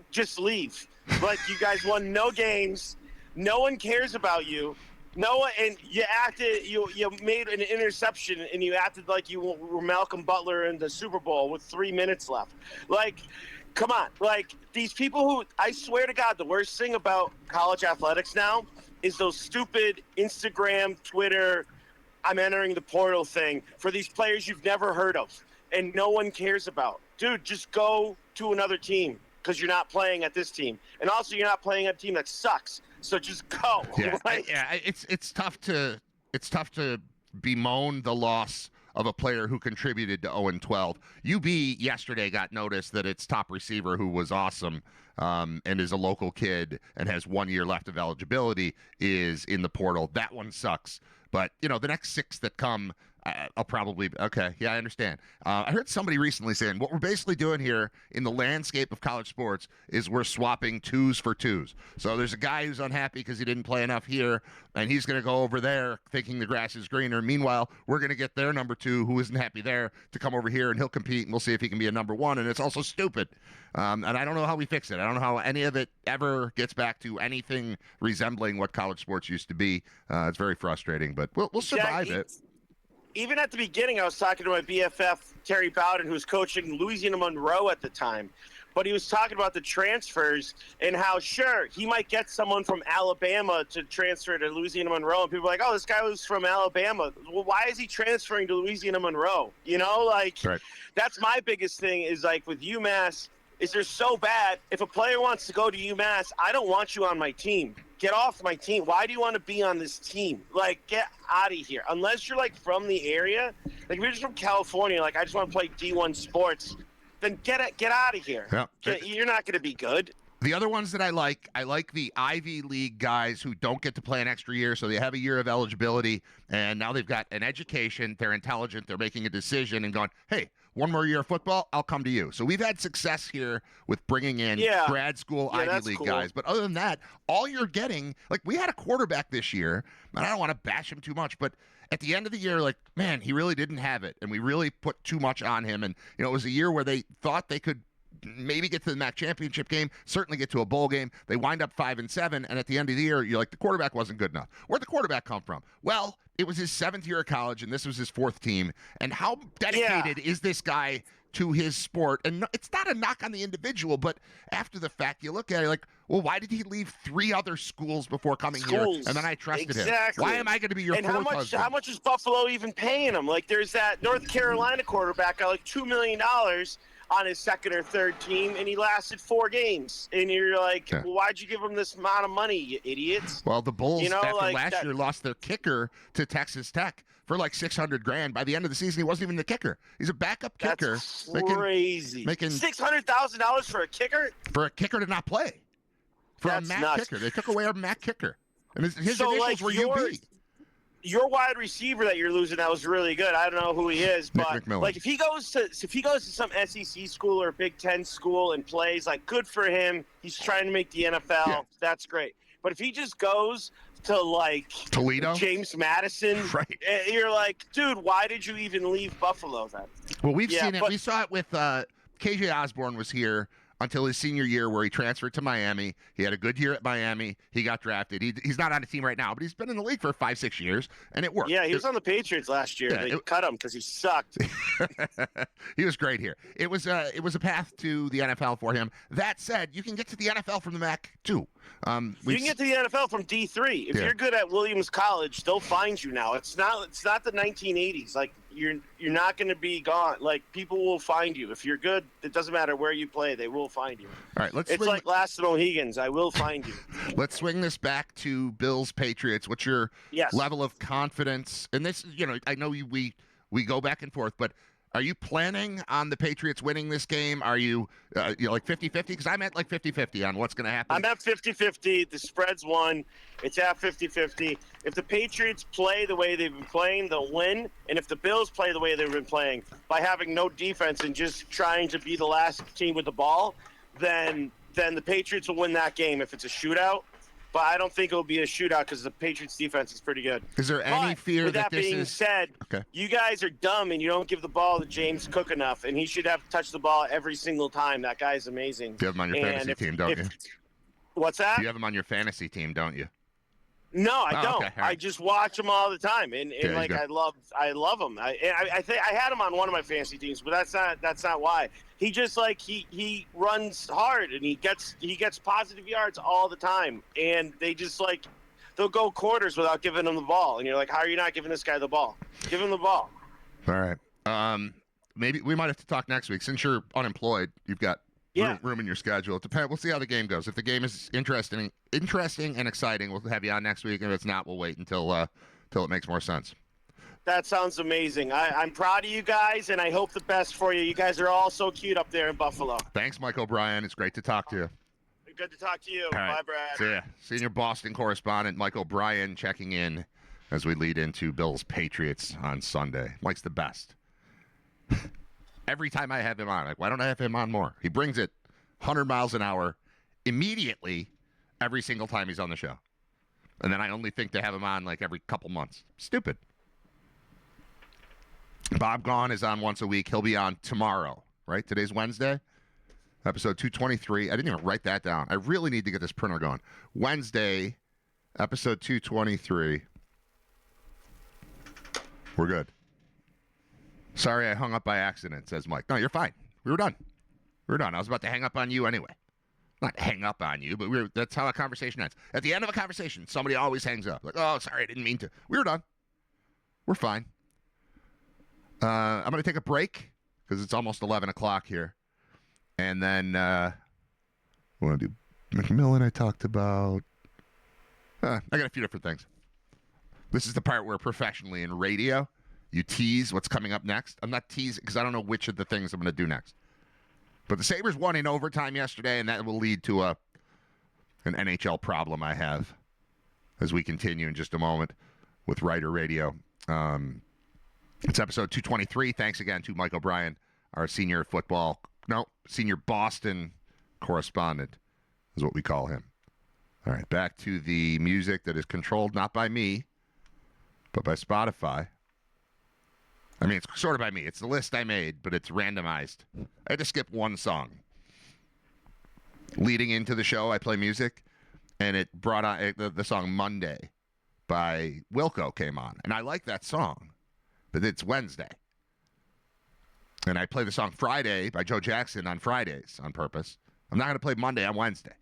Just leave. Like, you guys won no games. No one cares about you. No one, and you made an interception and you acted like you were Malcolm Butler in the Super Bowl with 3 minutes left. Like, come on. Like, these people who, I swear to God, the worst thing about college athletics now is those stupid Instagram, Twitter, I'm entering the portal thing for these players you've never heard of and no one cares about. Dude, just go to another team because you're not playing at this team. And also, you're not playing at a team that sucks. So just go. Yeah, like, it's tough to bemoan the loss of a player who contributed to 0-12. UB yesterday got notice that its top receiver, who was awesome and is a local kid and has 1 year left of eligibility, is in the portal. That one sucks. But, the next 6 that come, I'll probably – okay, yeah, I understand. I heard somebody recently saying what we're basically doing here in the landscape of college sports is we're swapping 2s for 2s. So there's a guy who's unhappy because he didn't play enough here, and he's going to go over there thinking the grass is greener. Meanwhile, we're going to get their number 2 who isn't happy there to come over here, and he'll compete, and we'll see if he can be a number 1. And it's also stupid. And I don't know how we fix it. I don't know how any of it ever gets back to anything resembling what college sports used to be. It's very frustrating, but we'll survive it. Even at the beginning, I was talking to my BFF, Terry Bowden, who was coaching Louisiana Monroe at the time. But he was talking about the transfers and how, sure, he might get someone from Alabama to transfer to Louisiana Monroe. And people are like, oh, this guy was from Alabama. Well, why is he transferring to Louisiana Monroe? Right. That's my biggest thing is, like, with UMass, is they're so bad. If a player wants to go to UMass, I don't want you on my team. Get off my team. Why do you want to be on this team? Like, get out of here. Unless you're, like, from the area. Like, if you're just from California, like, I just want to play D1 sports, then get out of here. Yeah. You're not going to be good. The other ones that I like the Ivy League guys who don't get to play an extra year, so they have a year of eligibility, and now they've got an education, they're intelligent, they're making a decision and going, hey, one more year of football, I'll come to you. So we've had success here with bringing in grad school Ivy League guys. But other than that, all you're getting, like we had a quarterback this year, and I don't want to bash him too much, but at the end of the year, like, man, he really didn't have it, and we really put too much on him. And, it was a year where they thought they could maybe get to the MAC championship game, certainly get to a bowl game. They wind up 5-7, and at the end of the year, you're like, the quarterback wasn't good enough. Where'd the quarterback come from? Well, it was his 7th year of college, and this was his 4th team. And how dedicated is this guy to his sport? And it's not a knock on the individual, but after the fact, you look at it like, well, why did he leave 3 other schools before coming here? And then I trusted him. Why am I going to be your fourth husband? How much is Buffalo even paying him? Like, there's that North Carolina quarterback got like $2 million on his 2nd or 3rd team, and he lasted 4 games. And you're like, well, why'd you give him this amount of money, you idiots? Well, the Bulls, after last year, lost their kicker to Texas Tech for like $600,000. By the end of the season, he wasn't even the kicker. He's a backup kicker. That's crazy. Making $600,000 for a kicker? For a kicker to not play. For a MAC kicker. They took away our MAC kicker. And his initials were UB. Your wide receiver that you're losing, that was really good. I don't know who he is, but like if he goes to some SEC school or Big Ten school and plays, like good for him. He's trying to make the NFL. Yeah. That's great. But if he just goes to like Toledo, James Madison, right? You're like, dude, why did you even leave Buffalo then? Well, we've seen it. We saw it with KJ Osborne was here until his senior year where he transferred to Miami. He had a good year at Miami. He got drafted. He's not on a team right now, but he's been in the league for 5-6 years, and it worked. Yeah, he was on the Patriots last year. They cut him because he sucked. He was great here. It was a path to the NFL for him. That said, you can get to the NFL from the MAC, too. You can get to the NFL from D3. If you're good at Williams College, they'll find you now. It's not the 1980s. Like, you're not going to be gone. Like, people will find you. If you're good, it doesn't matter where you play. They will find you. All right, it's like Last of the Mohegans. I will find you. Let's swing this back to Bills Patriots. What's your level of confidence? And this, I know we go back and forth, but are you planning on the Patriots winning this game? Are you like 50-50? Because I'm at like 50-50 on what's going to happen. I'm at 50-50. The spread's 1. It's at 50-50. If the Patriots play the way they've been playing, they'll win. And if the Bills play the way they've been playing, by having no defense and just trying to be the last team with the ball, then the Patriots will win that game if it's a shootout. But I don't think it'll be a shootout because the Patriots' defense is pretty good. Is there any fear that this being is... said, you guys are dumb and you don't give the ball to James Cook enough, and he should have to touch the ball every single time. That guy's amazing. You have him on your fantasy team, don't you? What's that? You have him on your fantasy team, don't you? No, I don't. Okay. I just watch him all the time, and like I love him. I think I had him on one of my fantasy teams, but that's not why. He just like he runs hard and he gets positive yards all the time, and they just like they'll go quarters without giving him the ball, and you're like, how are you not giving this guy the ball? Give him the ball. All right. Maybe we might have to talk next week since you're unemployed. You've got room in your schedule. It depends. We'll see how the game goes. If the game is interesting and exciting, we'll have you on next week. And if it's not, we'll wait until it makes more sense. That sounds amazing. I'm proud of you guys, and I hope the best for you. You guys are all so cute up there in Buffalo. Thanks, Mike O'Brien. It's great to talk to you. Good to talk to you. All right. Bye, Brad. See ya. Senior Boston correspondent Mike O'Brien checking in as we lead into Bills Patriots on Sunday. Mike's the best. Every time I have him on, like, why don't I have him on more? He brings it 100 miles an hour immediately every single time he's on the show. And then I only think to have him on like every couple months. Stupid. Bob Gaughan is on once a week. He'll be on tomorrow, right? Today's Wednesday, episode 223. I didn't even write that down. I really need to get this printer going. Wednesday, episode 223. We're good. Sorry, I hung up by accident, says Mike. No, you're fine. We were done. I was about to hang up on you anyway. Not hang up on you, but that's how a conversation ends. At the end of a conversation, somebody always hangs up. Like, oh, sorry, I didn't mean to. We were done. We're fine. I'm going to take a break because it's almost 11 o'clock here. And then I want to do McMillan. I talked about. I got a few different things. This is the part where professionally in radio, you tease what's coming up next. I'm not teasing because I don't know which of the things I'm going to do next. But the Sabres won in overtime yesterday, and that will lead to an NHL problem I have as we continue in just a moment with Riter Radio. It's episode 223. Thanks again to Mike O'Brien, our senior Boston correspondent is what we call him. All right, back to the music that is controlled not by me, but by Spotify. I mean, it's sort of by me. It's the list I made, but it's randomized. I had to skip one song. Leading into the show, I play music, and it brought on the song Monday by Wilco came on. And I like that song, but it's Wednesday. And I play the song Friday by Joe Jackson on Fridays on purpose. I'm not going to play Monday on Wednesday.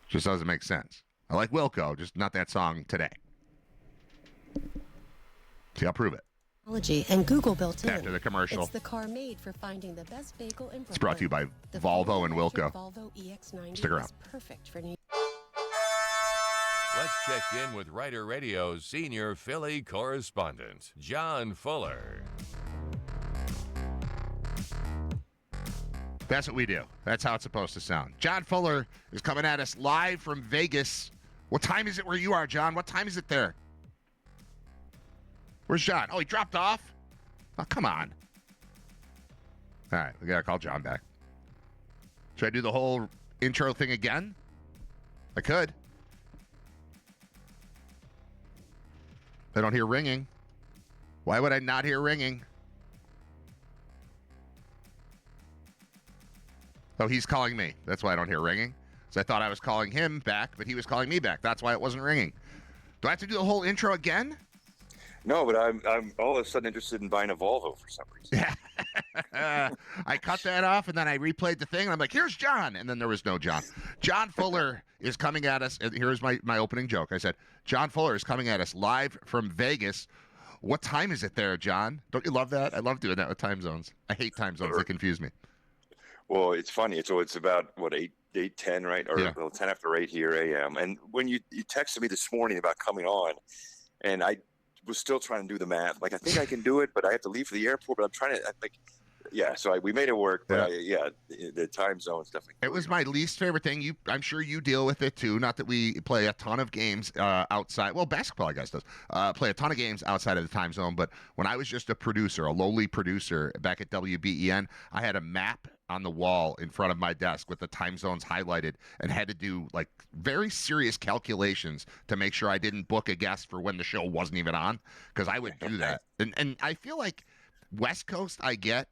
Just doesn't make sense. I like Wilco, just not that song today. See, I'll prove it. And Google built in. After the commercial. It's the car made for finding the best bagel in Brooklyn. It's brought to you by the Volvo and Wilco. Volvo EX90 Stick around. is perfect for New Let's check in with Riter Radio's senior Philly correspondent, John Fuller. That's what we do. That's how it's supposed to sound. John Fuller is coming at us live from Vegas. What time is it where you are, John? What time is it there? Where's John? Oh, he dropped off? Oh, come on. All right, we got to call John back. Should I do the whole intro thing again? I could. I don't hear ringing. Why would I not hear ringing? Oh, he's calling me. That's why I don't hear ringing. So I thought I was calling him back, but he was calling me back. That's why it wasn't ringing. Do I have to do the whole intro again? No, but I'm all of a sudden interested in buying a Volvo for some reason. Yeah. I cut that off, and then I replayed the thing, and I'm like, here's John. And then there was no John. John Fuller is coming at us. And here's my opening joke. I said, John Fuller is coming at us live from Vegas. What time is it there, John? Don't you love that? I love doing that with time zones. I hate time zones. They confuse me. Well, it's funny. So it's about, 8:10, right? Or Yeah. 10 after 8 here a.m. And when you texted me this morning about coming on, and I was still trying to do the math. Like, I think I can do it, but I have to leave for the airport. But I'm trying to, so we made it work. But the time zone's definitely. It was my least favorite thing. I'm sure you deal with it too. Not that we play a ton of games outside. Well, basketball, I guess, does. Play a ton of games outside of the time zone. But when I was just a producer, a lowly producer back at WBEN, I had a map on the wall in front of my desk with the time zones highlighted and had to do like very serious calculations to make sure I didn't book a guest for when the show wasn't even on, because I would do that. And I feel like West Coast, I get.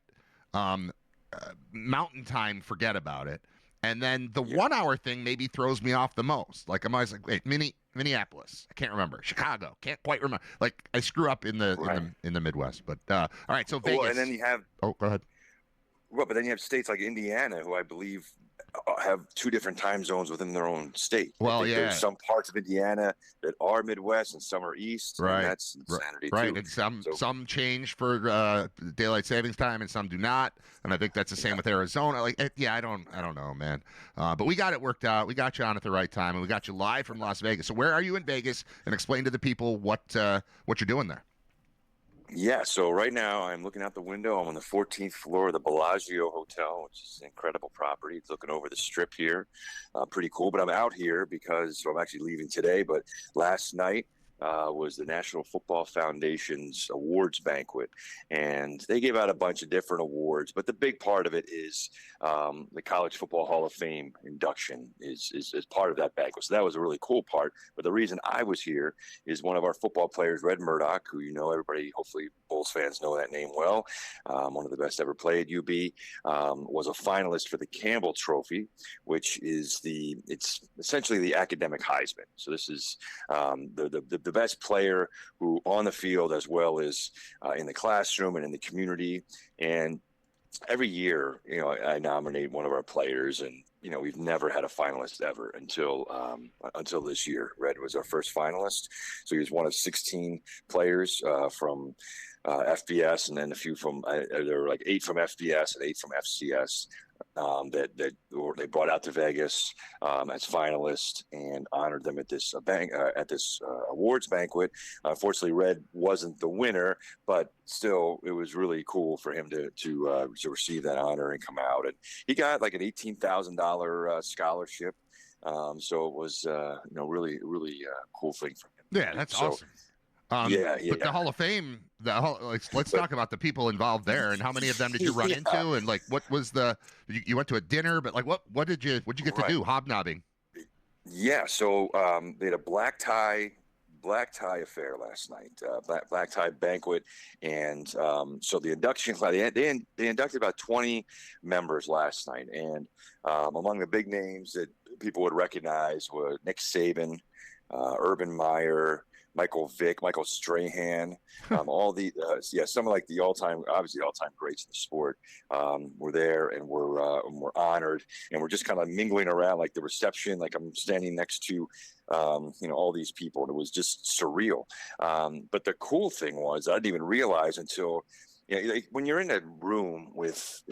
Mountain time, forget about it. And then the 1 hour thing maybe throws me off the most. Like, I'm always like, wait, Minneapolis, I can't remember. Chicago, can't quite remember. Like, I screw up in the Midwest. But all right, so Vegas. Well, and then you have. Oh, go ahead. Well, but then you have states like Indiana, who I believe have two different time zones within their own state. Well, yeah. There's some parts of Indiana that are Midwest and some are East. Right. And that's insanity, right. too. And some change for daylight savings time and some do not. And I think that's the same with Arizona. Like, I don't know, man. But we got it worked out. We got you on at the right time, and we got you live from Las Vegas. So where are you in Vegas? And explain to the people what you're doing there. Yeah, so right now I'm looking out the window. I'm on the 14th floor of the Bellagio Hotel, which is an incredible property. It's looking over the Strip here. Pretty cool. But I'm out here because I'm actually leaving today. But last night was the National Football Foundation's awards banquet. And they gave out a bunch of different awards. But the big part of it is the College Football Hall of Fame induction is part of that banquet. So that was a really cool part. But the reason I was here is one of our football players, Red Murdoch, who everybody, hopefully Bulls fans know that name well, one of the best ever played at UB, was a finalist for the Campbell Trophy, which is it's essentially the academic Heisman. So this is the best player who on the field as well as in the classroom and in the community. And every year, I nominate one of our players, and we've never had a finalist ever until this year. Red was our first finalist, so he was one of 16 players from FBS, and then a few from there were like 8 from FBS and 8 from FCS that they brought out to Vegas as finalists and honored them at this awards banquet. Unfortunately, Red wasn't the winner, but still, it was really cool for him to receive that honor and come out. And he got like an $18,000 scholarship. So it was really cool thing for him. Yeah, that's awesome. But the Hall of Fame, let's talk about the people involved there, and how many of them did you run into, and like what was you went to a dinner, but like what did you get to do hobnobbing? Yeah, so they had a black tie affair last night, black tie banquet, and so the induction class, they inducted about 20 members last night, and among the big names that people would recognize were Nick Saban, Urban Meyer, Michael Vick, Michael Strahan, all the some of like the all-time greats in the sport were there, and were honored, and we're just kind of mingling around like the reception, like I'm standing next to all these people, and it was just surreal. But the cool thing was, I didn't even realize until when you're in a room with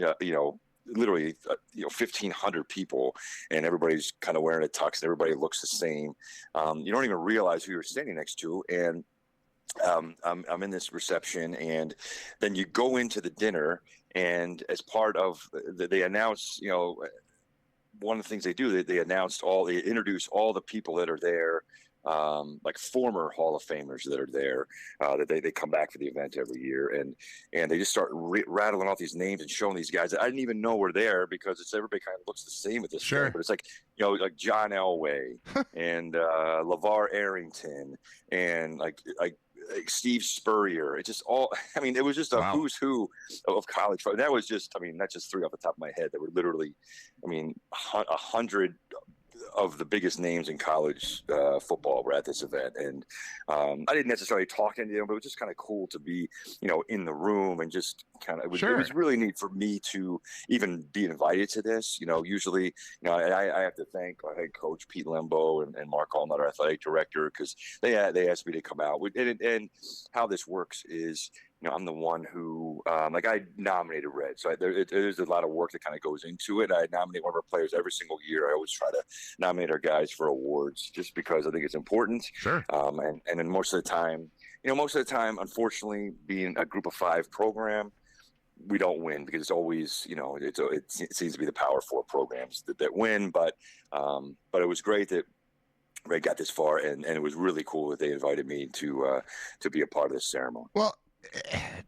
literally 1,500 people, and everybody's kind of wearing a tux, and everybody looks the same. You don't even realize who you're standing next to. And I'm in this reception, and then you go into the dinner, and as part of they announce, one of the things they do, they introduce all the people that are there, like former Hall of Famers that are there, that they come back for the event every year, and they just start rattling off these names and showing these guys that I didn't even know were there, because everybody kind of looks the same at this point, but it's like like John Elway and LeVar Arrington and like Steve Spurrier. It's just all, it was just a who's who of college. That was just, that's just 3 off the top of my head. There were literally, 100 of the biggest names in college football were at this event, and I didn't necessarily talk to any of them, but it was just kind of cool to be, in the room, and just kind of, it was really neat for me to even be invited to this. Usually, I have to thank our head coach Pete Lembo and Mark Allnut, our athletic director, because they asked me to come out. And how this works is, I'm the one who, I nominated Red. So there's a lot of work that kind of goes into it. I nominate one of our players every single year. I always try to nominate our guys for awards, just because I think it's important. Sure. And then most of the time, unfortunately, being a group of 5 program, we don't win, because it's always, it seems to be the Power 4 programs that win. But it was great that Red got this far, and it was really cool that they invited me to be a part of this ceremony. Well,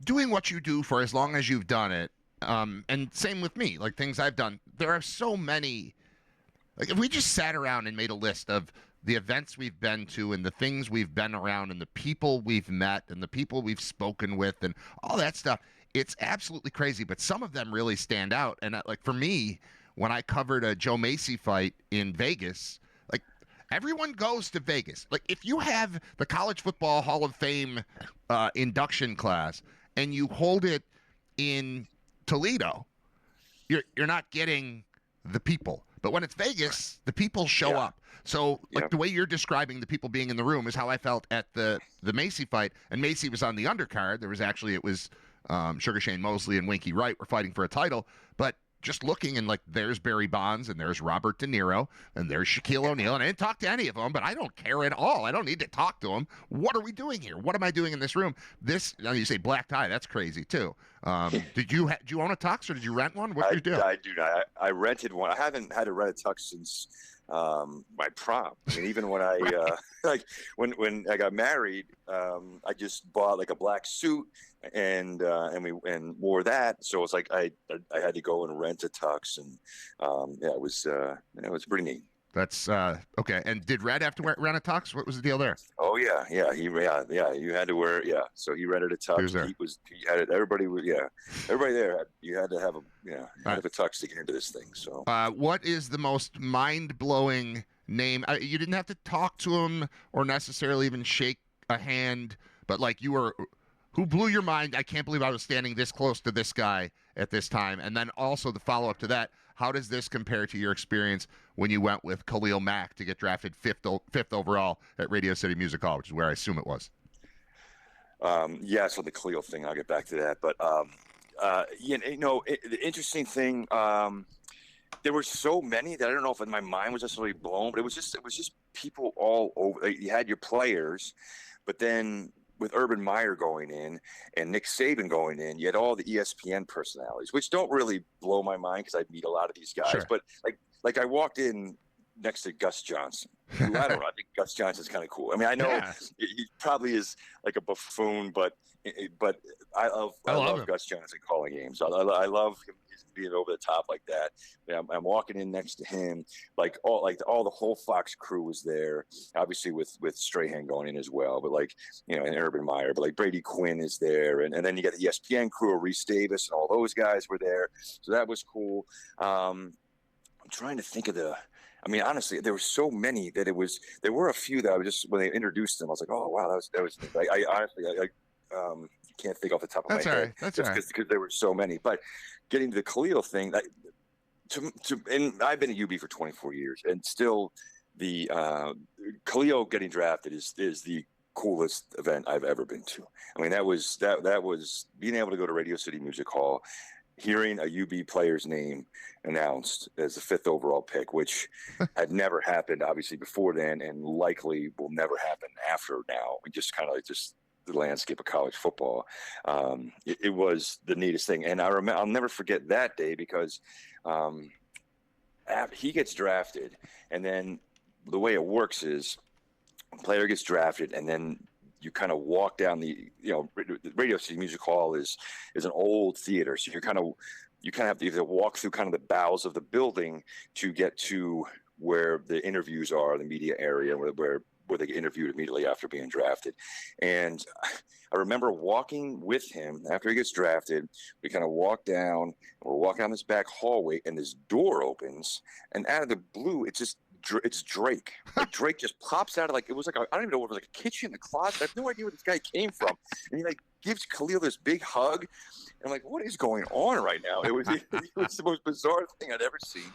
doing what you do for as long as you've done it, and same with me, like things I've done, there are so many. Like, if we just sat around and made a list of the events we've been to, and the things we've been around, and the people we've met, and the people we've spoken with, and all that stuff, it's absolutely crazy. But some of them really stand out. And like for me, when I covered a Joe Macy fight in Vegas, like, everyone goes to Vegas. Like, if you have the College Football Hall of Fame induction class, and you hold it in Toledo, you're not getting the people. But when it's Vegas, the people show up. So, like, the way you're describing the people being in the room is how I felt at the Macy fight. And Macy was on the undercard. It was Sugar Shane Mosley and Winky Wright were fighting for a title. But just looking, and like, there's Barry Bonds, and there's Robert De Niro, and there's Shaquille O'Neal, and I didn't talk to any of them, but I don't care at all. I don't need to talk to them. What are we doing here? What am I doing in this room? You say black tie, that's crazy too. Did you own a tux, or did you rent one? What did you do? I do not. I rented one. I haven't had to rent a tux since my prom. Even when I when I got married, I just bought like a black suit, and wore that. So it's like I had to go and rent a tux, and it was pretty neat. That's okay. And did Red have to rent a tux? What was the deal there? Oh yeah. You had to wear So he rented a tux. He had it. Everybody there. You had to have a tux to get into this thing. So what is the most mind-blowing name? You didn't have to talk to him or necessarily even shake a hand, but like, who blew your mind? I can't believe I was standing this close to this guy at this time. And then also the follow-up to that, how does this compare to your experience when you went with Khalil Mack to get drafted fifth overall at Radio City Music Hall, which is where I assume it was? Yeah, so the Khalil thing, I'll get back to that. But the interesting thing, there were so many that I don't know if my mind was necessarily blown, but it was just people all over. Like, you had your players, but then with Urban Meyer going in and Nick Saban going in, you had all the ESPN personalities, which don't really blow my mind because I meet a lot of these guys. Sure. But like I walked in next to Gus Johnson. Who, I don't know. I think Gus Johnson's kind of cool. I mean, I know he probably is like a buffoon, but I love Gus Johnson calling games. I love him being over the top like that. I'm walking in next to him, all the whole Fox crew was there. Obviously with Strahan going in as well, but and Urban Meyer, but like Brady Quinn is there, and then you got the ESPN crew, Reese Davis, and all those guys were there. So that was cool. I'm trying to think of I mean, honestly, there were so many that there were a few that I was just, when they introduced them, I was like, oh, wow, that was I honestly, can't think off the top of my head. That's all right. Because there were so many. But getting to the Khalil thing, and I've been at UB for 24 years, and still the Khalil getting drafted is the coolest event I've ever been to. I mean, that was being able to go to Radio City Music Hall, hearing a UB player's name announced as the 5th overall pick, which had never happened, obviously, before then, and likely will never happen after now. We just kind of the landscape of college football. It was the neatest thing. And I'll never forget that day because he gets drafted, and then the way it works is a player gets drafted, and then you kind of walk down the Radio City Music Hall is an old theater, so you kind of have to either walk through kind of the bowels of the building to get to where the interviews are, the media area where they get interviewed immediately after being drafted. And I remember walking with him after he gets drafted. We kind of walk down, and we're walking down this back hallway, and this door opens, and out of the blue, it's Drake. Like, Drake just pops out of it was I don't even know what it was, like a kitchen, a closet. I have no idea where this guy came from. And he gives Khalil this big hug. And I'm like, what is going on right now? It was the most bizarre thing I'd ever seen.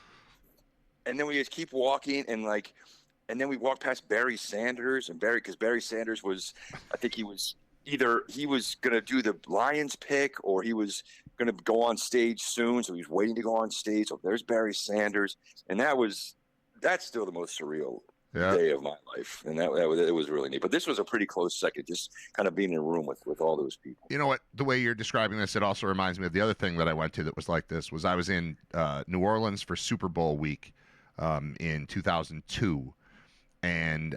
And then we just keep walking, and then we walk past Barry Sanders, because Barry Sanders was, I think he was going to do the Lions pick, or he was going to go on stage soon. So he was waiting to go on stage. So there's Barry Sanders. And that's still the most surreal day of my life. And it was really neat. But this was a pretty close second, just kind of being in a room with all those people. You know what? The way you're describing this, it also reminds me of the other thing that I went to that was like this, was I was in New Orleans for Super Bowl week in 2002. And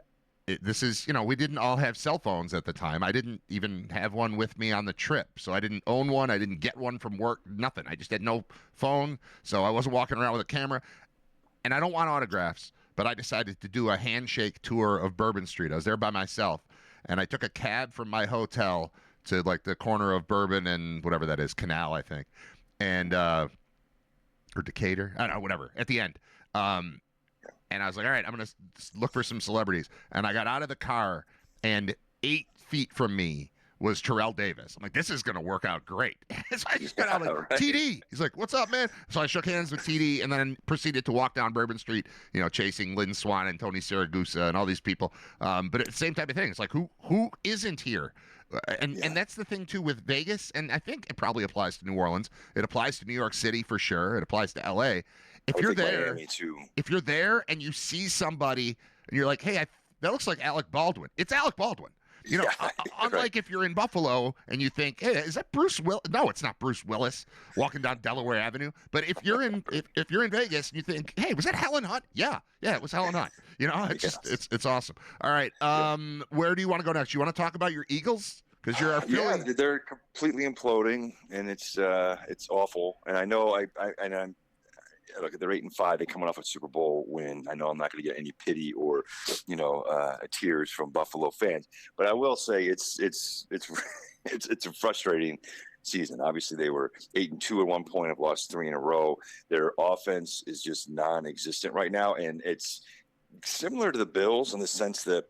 this is, we didn't all have cell phones at the time. I didn't even have one with me on the trip. So I didn't own one. I didn't get one from work, nothing. I just had no phone. So I wasn't walking around with a camera. And I don't want autographs, but I decided to do a handshake tour of Bourbon Street. I was there by myself, and I took a cab from my hotel to the corner of Bourbon and whatever that is, Canal, I think, and or Decatur, I don't know, whatever. At the end, and I was like, all right, I'm gonna look for some celebrities, and I got out of the car, and 8 feet from me was Terrell Davis. I'm like, this is going to work out great. So I just got out right. TD. He's like, what's up, man? So I shook hands with TD and then proceeded to walk down Bourbon Street, chasing Lynn Swan and Tony Siragusa and all these people. But it's the same type of thing. It's like, who isn't here? And that's the thing, too, with Vegas. And I think it probably applies to New Orleans. It applies to New York City for sure. It applies to L.A. If you're there and you see somebody and you're like, hey, that looks like Alec Baldwin. It's Alec Baldwin. Unlike right. If you're in Buffalo and you think, hey, is that Bruce Willis? No, it's not Bruce Willis walking down Delaware Avenue. But if you're in Vegas and you think, hey, was that Helen Hunt? Yeah, it was Helen Hunt. It's awesome. All right, where do you want to go next? You want to talk about your Eagles? Because you're feeling... Yeah, they're completely imploding, and it's awful. And I know I'm. Look, they're 8-5. They're coming off a Super Bowl win. I know I'm not going to get any pity or, tears from Buffalo fans, but I will say it's a frustrating season. Obviously, they were 8-2 at one point. Have lost 3 in a row. Their offense is just non-existent right now, and it's similar to the Bills in the sense that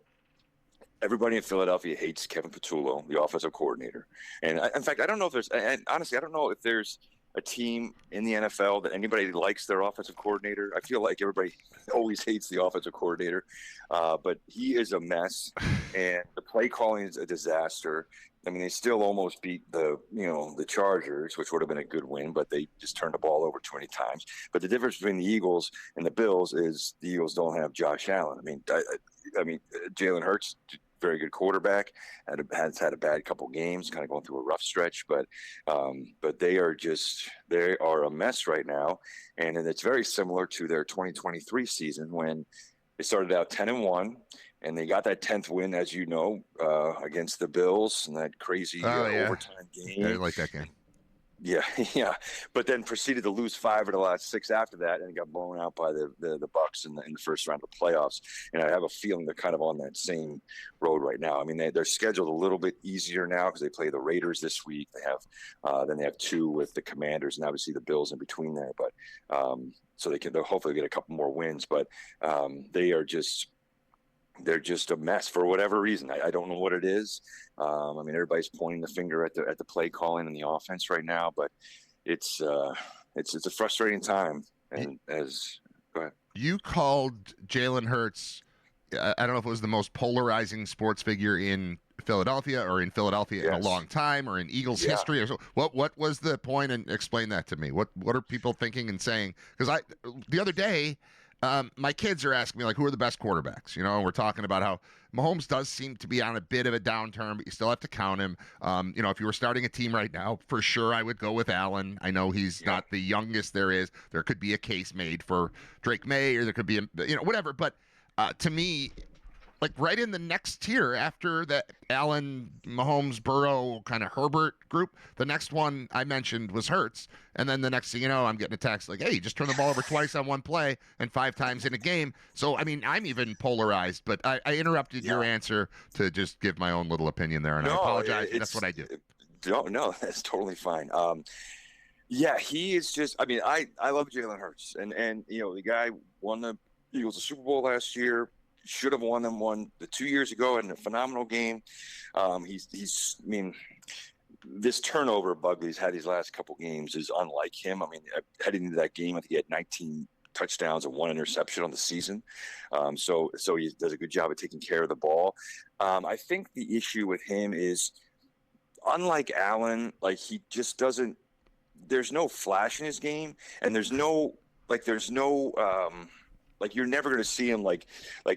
everybody in Philadelphia hates Kevin Patullo, the offensive coordinator. And in fact, I don't know if there's a team in the NFL that anybody likes their offensive coordinator. I feel like everybody always hates the offensive coordinator, but he is a mess, and the play calling is a disaster. I mean, they still almost beat the Chargers, which would have been a good win, but they just turned the ball over too many times. But the difference between the Eagles and the Bills is the Eagles don't have Josh Allen. I mean, Jalen Hurts, very good quarterback, has had a bad couple games, kind of going through a rough stretch, but they are a mess right now, and it's very similar to their 2023 season when they started out 10-1. And they got that 10th win, as you know, against the Bills in that crazy overtime game. I didn't like that game. Yeah, yeah. But then proceeded to lose 5 of the last 6 after that, and got blown out by the Bucks in the first round of playoffs. And I have a feeling they're kind of on that same road right now. I mean, they're scheduled a little bit easier now because they play the Raiders this week. They have 2 with the Commanders, and obviously the Bills in between there. But so they'll hopefully get a couple more wins. But they're just a mess for whatever reason. I don't know what it is. I mean, everybody's pointing the finger at the play calling and the offense right now, but it's a frustrating time. And go ahead. You called Jalen Hurts, I don't know if it was the most polarizing sports figure in Philadelphia or in Philadelphia in a long time or in Eagles history or so. What was the point? And explain that to me. What are people thinking and saying? Because the other day, my kids are asking me, like, who are the best quarterbacks? You know, and we're talking about how Mahomes does seem to be on a bit of a downturn, but you still have to count him. You know, if you were starting a team right now, for sure I would go with Allen. I know he's not the youngest there is. There could be a case made for Drake May, or there could be, whatever. But to me, like right in the next tier after the Allen, Mahomes, Burrow kind of Herbert group, the next one I mentioned was Hurts. And then the next thing you know, I'm getting a text like, hey, you just turned the ball over twice on one play and 5 times in a game. So, I mean, I'm even polarized, but I interrupted your answer to just give my own little opinion there. And I apologize. That's what I do. No, that's totally fine. Yeah, he is just, I mean, I love Jalen Hurts. And the guy won the Eagles a Super Bowl last year. Should have won them one 2 years ago in a phenomenal game. He's I mean, this turnover bug he's had these last couple games is unlike him. I mean, heading into that game, I think he had 19 touchdowns and 1 interception on the season. So he does a good job of taking care of the ball. I think the issue with him is, unlike Allen, like he just doesn't. There's no flash in his game, and there's no. Like you're never going to see him like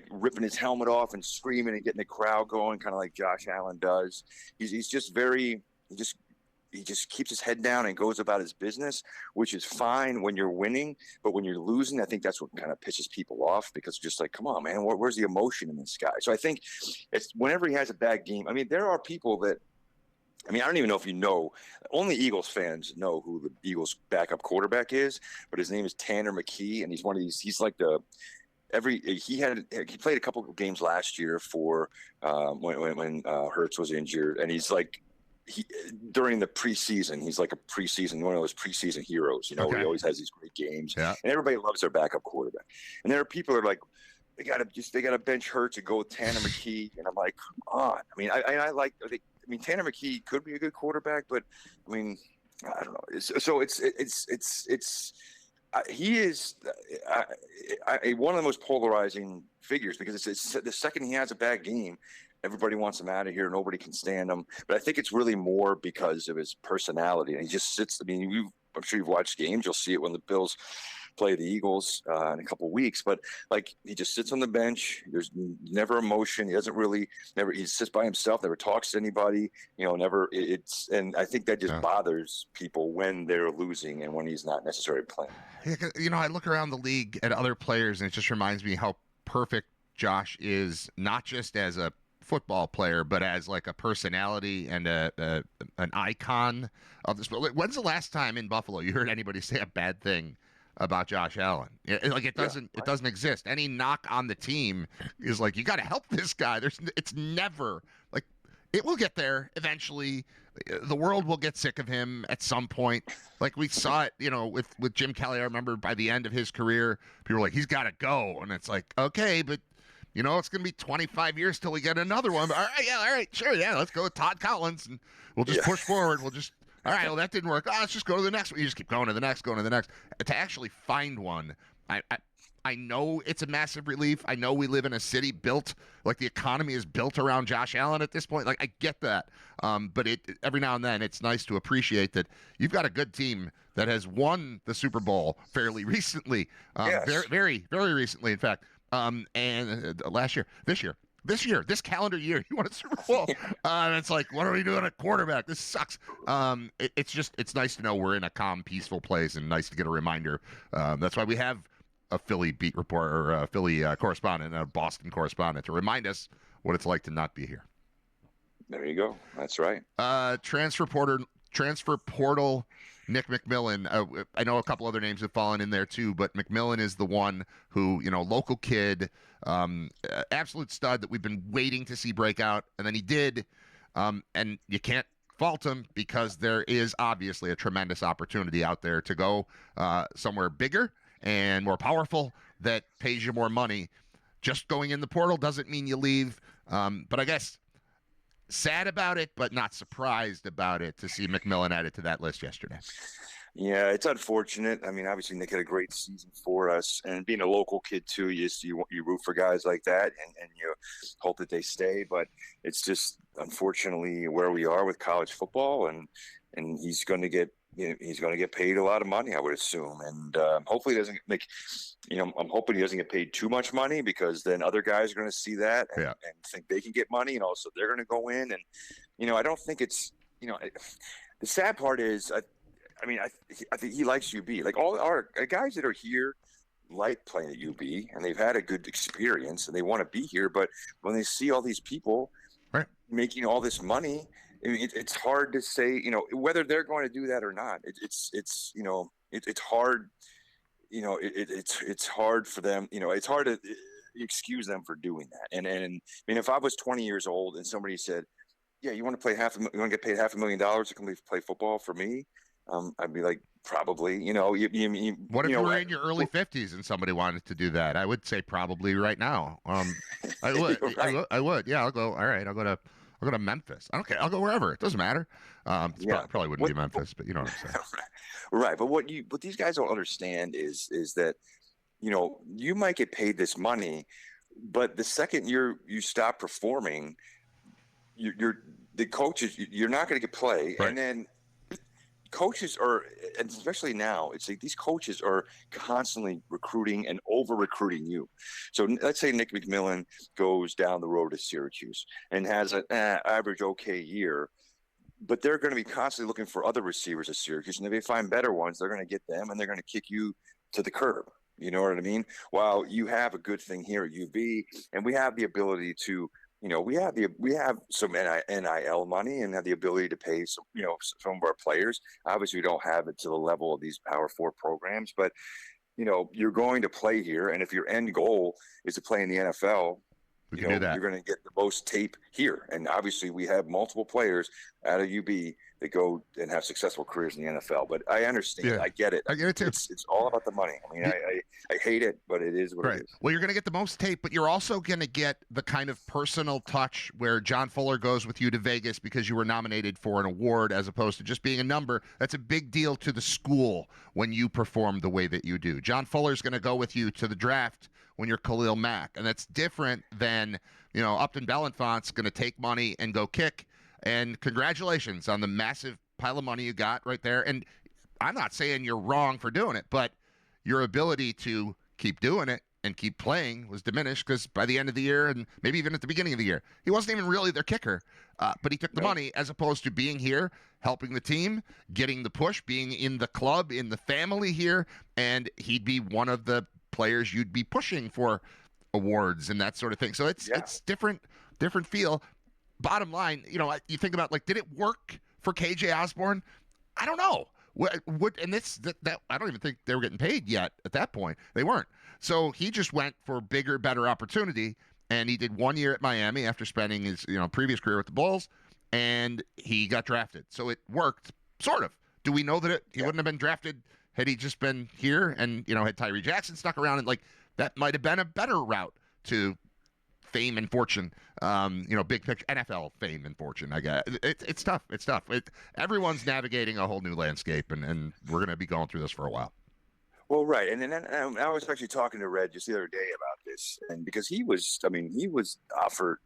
ripping his helmet off and screaming and getting the crowd going, kind of like Josh Allen does. He's just very he just keeps his head down and goes about his business, which is fine when you're winning. But when you're losing, I think that's what kind of pisses people off, because it's just like, come on, man, where's the emotion in this guy? So I think it's whenever he has a bad game. I mean, there are people that. I mean, I don't even know if you know. Only Eagles fans know who the Eagles' backup quarterback is, but his name is Tanner McKee, and he's one of these. He's like he played a couple of games last year for when Hurts was injured, and he's like during the preseason, he's like one of those preseason heroes. You know, where he always has these great games, and everybody loves their backup quarterback. And there are people that are like, they gotta bench Hurts and go with Tanner McKee, and I'm like, come on. I mean, I like. I mean, Tanner McKee could be a good quarterback, but I mean, I don't know. He is one of the most polarizing figures, because it's the second he has a bad game, everybody wants him out of here. Nobody can stand him. But I think it's really more because of his personality, and he just sits. I mean, I'm sure you've watched games. You'll see it when the Bills play the Eagles in a couple of weeks, but like he just sits on the bench. There's never emotion. He doesn't really he sits by himself, never talks to anybody, and I think that just bothers people when they're losing and when he's not necessarily playing. Yeah, I look around the league at other players, and it just reminds me how perfect Josh is, not just as a football player, but as like a personality and an icon of this. When's the last time in Buffalo you heard anybody say a bad thing about Josh Allen? It doesn't exist. Any knock on the team is like, you got to help this guy. It's never like, it will get there eventually. The world will get sick of him at some point. Like we saw it, with Jim Kelly. I remember by the end of his career, people were like, he's got to go. And it's like, okay, but it's going to be 25 years till we get another one. But all right, sure. Yeah. Let's go with Todd Collins, and we'll just push forward. All right, well, that didn't work. Let's just go to the next one. You just keep going to the next, To actually find one, I know it's a massive relief. I know we live in a city built, like the economy is built around Josh Allen at this point. Like, I get that. But every now and then it's nice to appreciate that you've got a good team that has won the Super Bowl fairly recently. Yes. Very, very, very recently, in fact. This calendar year, you won a Super Bowl. And it's like, what are we doing at quarterback? This sucks. It's nice to know we're in a calm, peaceful place, and nice to get a reminder. That's why we have a Philly beat reporter, or a Philly correspondent, and a Boston correspondent to remind us what it's like to not be here. There you go. That's right. Transfer portal Nick McMillan. I know a couple other names have fallen in there too, but McMillan is the one who, local kid, absolute stud that we've been waiting to see break out, and then he did. And you can't fault him because there is obviously a tremendous opportunity out there to go somewhere bigger and more powerful that pays you more money. Just going in the portal doesn't mean you leave. But I guess sad about it, but not surprised about it to see McMillan added to that list yesterday. Yeah, it's unfortunate. I mean, obviously Nick had a great season for us, and being a local kid too, you root for guys like that, and you hope that they stay. But it's just unfortunately where we are with college football, and he's going to get paid a lot of money, I would assume, and hopefully he doesn't make. I'm hoping he doesn't get paid too much money, because then other guys are going to see that and think they can get money, and also they're going to go in. And I don't think it's the sad part is I think he likes UB. Like, all our guys that are here like playing at UB, and they've had a good experience, and they want to be here. But when they see all these people making all this money, I mean, it's hard to say whether they're going to do that or not. It's hard. It's hard for them. It's hard to excuse them for doing that. And I mean, if I was 20 years old and somebody said, "Yeah, you want to get paid $500,000 to come play football for me?" I'd be like, probably. What if you were in your early 50s and somebody wanted to do that? I would say probably right now. I would. Right. I would. Yeah, I'll go. All right, I'll go to Memphis. I don't care. I'll go wherever. It doesn't matter. Probably wouldn't be Memphis, but you know what I'm saying. Right. But what these guys don't understand is that you might get paid this money, but the second you stop performing, the coaches, you're not going to get play, right. And then coaches are, and especially now, it's like these coaches are constantly recruiting and over recruiting you. So let's say Nick McMillan goes down the road to Syracuse and has an average okay year, but they're going to be constantly looking for other receivers at Syracuse, and if they find better ones, they're going to get them, and they're going to kick you to the curb. You know what I mean? While you have a good thing here at UB, and we have the ability to, we have some NIL money and have the ability to pay some of our players. Obviously, we don't have it to the level of these Power 4 programs, but you're going to play here, and if your end goal is to play in the NFL, we can do that. You're going to get the most tape here. And obviously we have multiple players out of UB that go and have successful careers in the NFL. But I understand. Yeah. I get it. I get it too. It's all about the money. I mean, I hate it, but it is what it is. Well, you're going to get the most tape, but you're also going to get the kind of personal touch where John Fuller goes with you to Vegas because you were nominated for an award as opposed to just being a number. That's a big deal to the school when you perform the way that you do. John Fuller's going to go with you to the draft when you're Khalil Mack. And that's different than, Upton Belenfont's going to take money and go kick. And congratulations on the massive pile of money you got right there. And I'm not saying you're wrong for doing it, but your ability to keep doing it and keep playing was diminished because by the end of the year, and maybe even at the beginning of the year, he wasn't even really their kicker. But he took the money as opposed to being here, helping the team, getting the push, being in the club, in the family here, and he'd be one of the players you'd be pushing for awards and that sort of thing. So it's different feel. Bottom line, you think about, did it work for KJ Osborne? I don't know. That I don't even think they were getting paid yet at that point. They weren't. So he just went for bigger, better opportunity, and he did 1 year at Miami after spending his previous career with the Bulls, and he got drafted. So it worked, sort of. Do we know that he wouldn't have been drafted had he just been here and, had Tyree Jackson stuck around, and that might have been a better route to fame and fortune, big picture NFL fame and fortune, I guess. It's tough. Everyone's navigating a whole new landscape, and we're going to be going through this for a while. Well, right, and then I was actually talking to Red just the other day about this, and because he was offered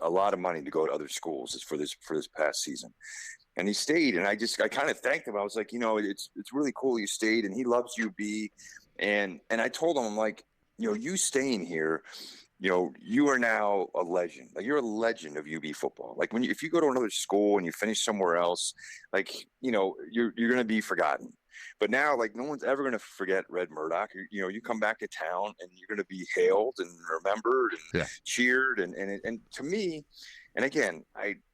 a lot of money to go to other schools for this past season, and he stayed, and I kind of thanked him. I was like, it's really cool you stayed, and he loves UB, and I told him, I'm like, you staying here, you are now a legend. Like, you're a legend of UB football. Like, if you go to another school and you finish somewhere else, like, you're going to be forgotten. But now, like, no one's ever going to forget Red Murdoch. You come back to town and you're going to be hailed and remembered and cheered. And to me, and again,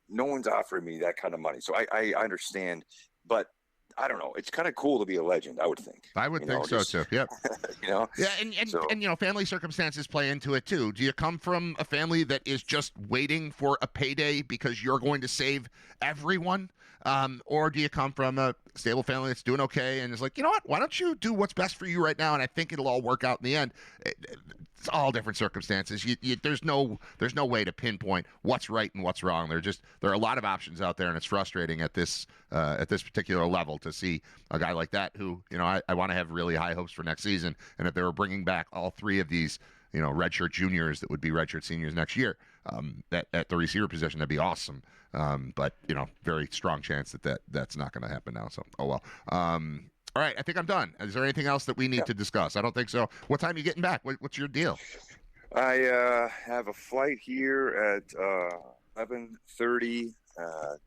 no one's offering me that kind of money. So I understand, but I don't know. It's kind of cool to be a legend, I would think. I would think so too. Yep. Yeah, and family circumstances play into it too. Do you come from a family that is just waiting for a payday because you're going to save everyone? Or do you come from a stable family that's doing okay and is like, you know what? Why don't you do what's best for you right now? And I think it'll all work out in the end. It's all different circumstances. There's no way to pinpoint what's right and what's wrong. There are a lot of options out there, and it's frustrating at this particular level to see a guy like that who, I want to have really high hopes for next season. And if they were bringing back all three of these, redshirt juniors that would be redshirt seniors next year, at the receiver position, that'd be awesome. But very strong chance that's not going to happen now. So, oh well. All right, I think I'm done. Is there anything else that we need to discuss? I don't think so. What time are you getting back? What's your deal? I have a flight here at 11:30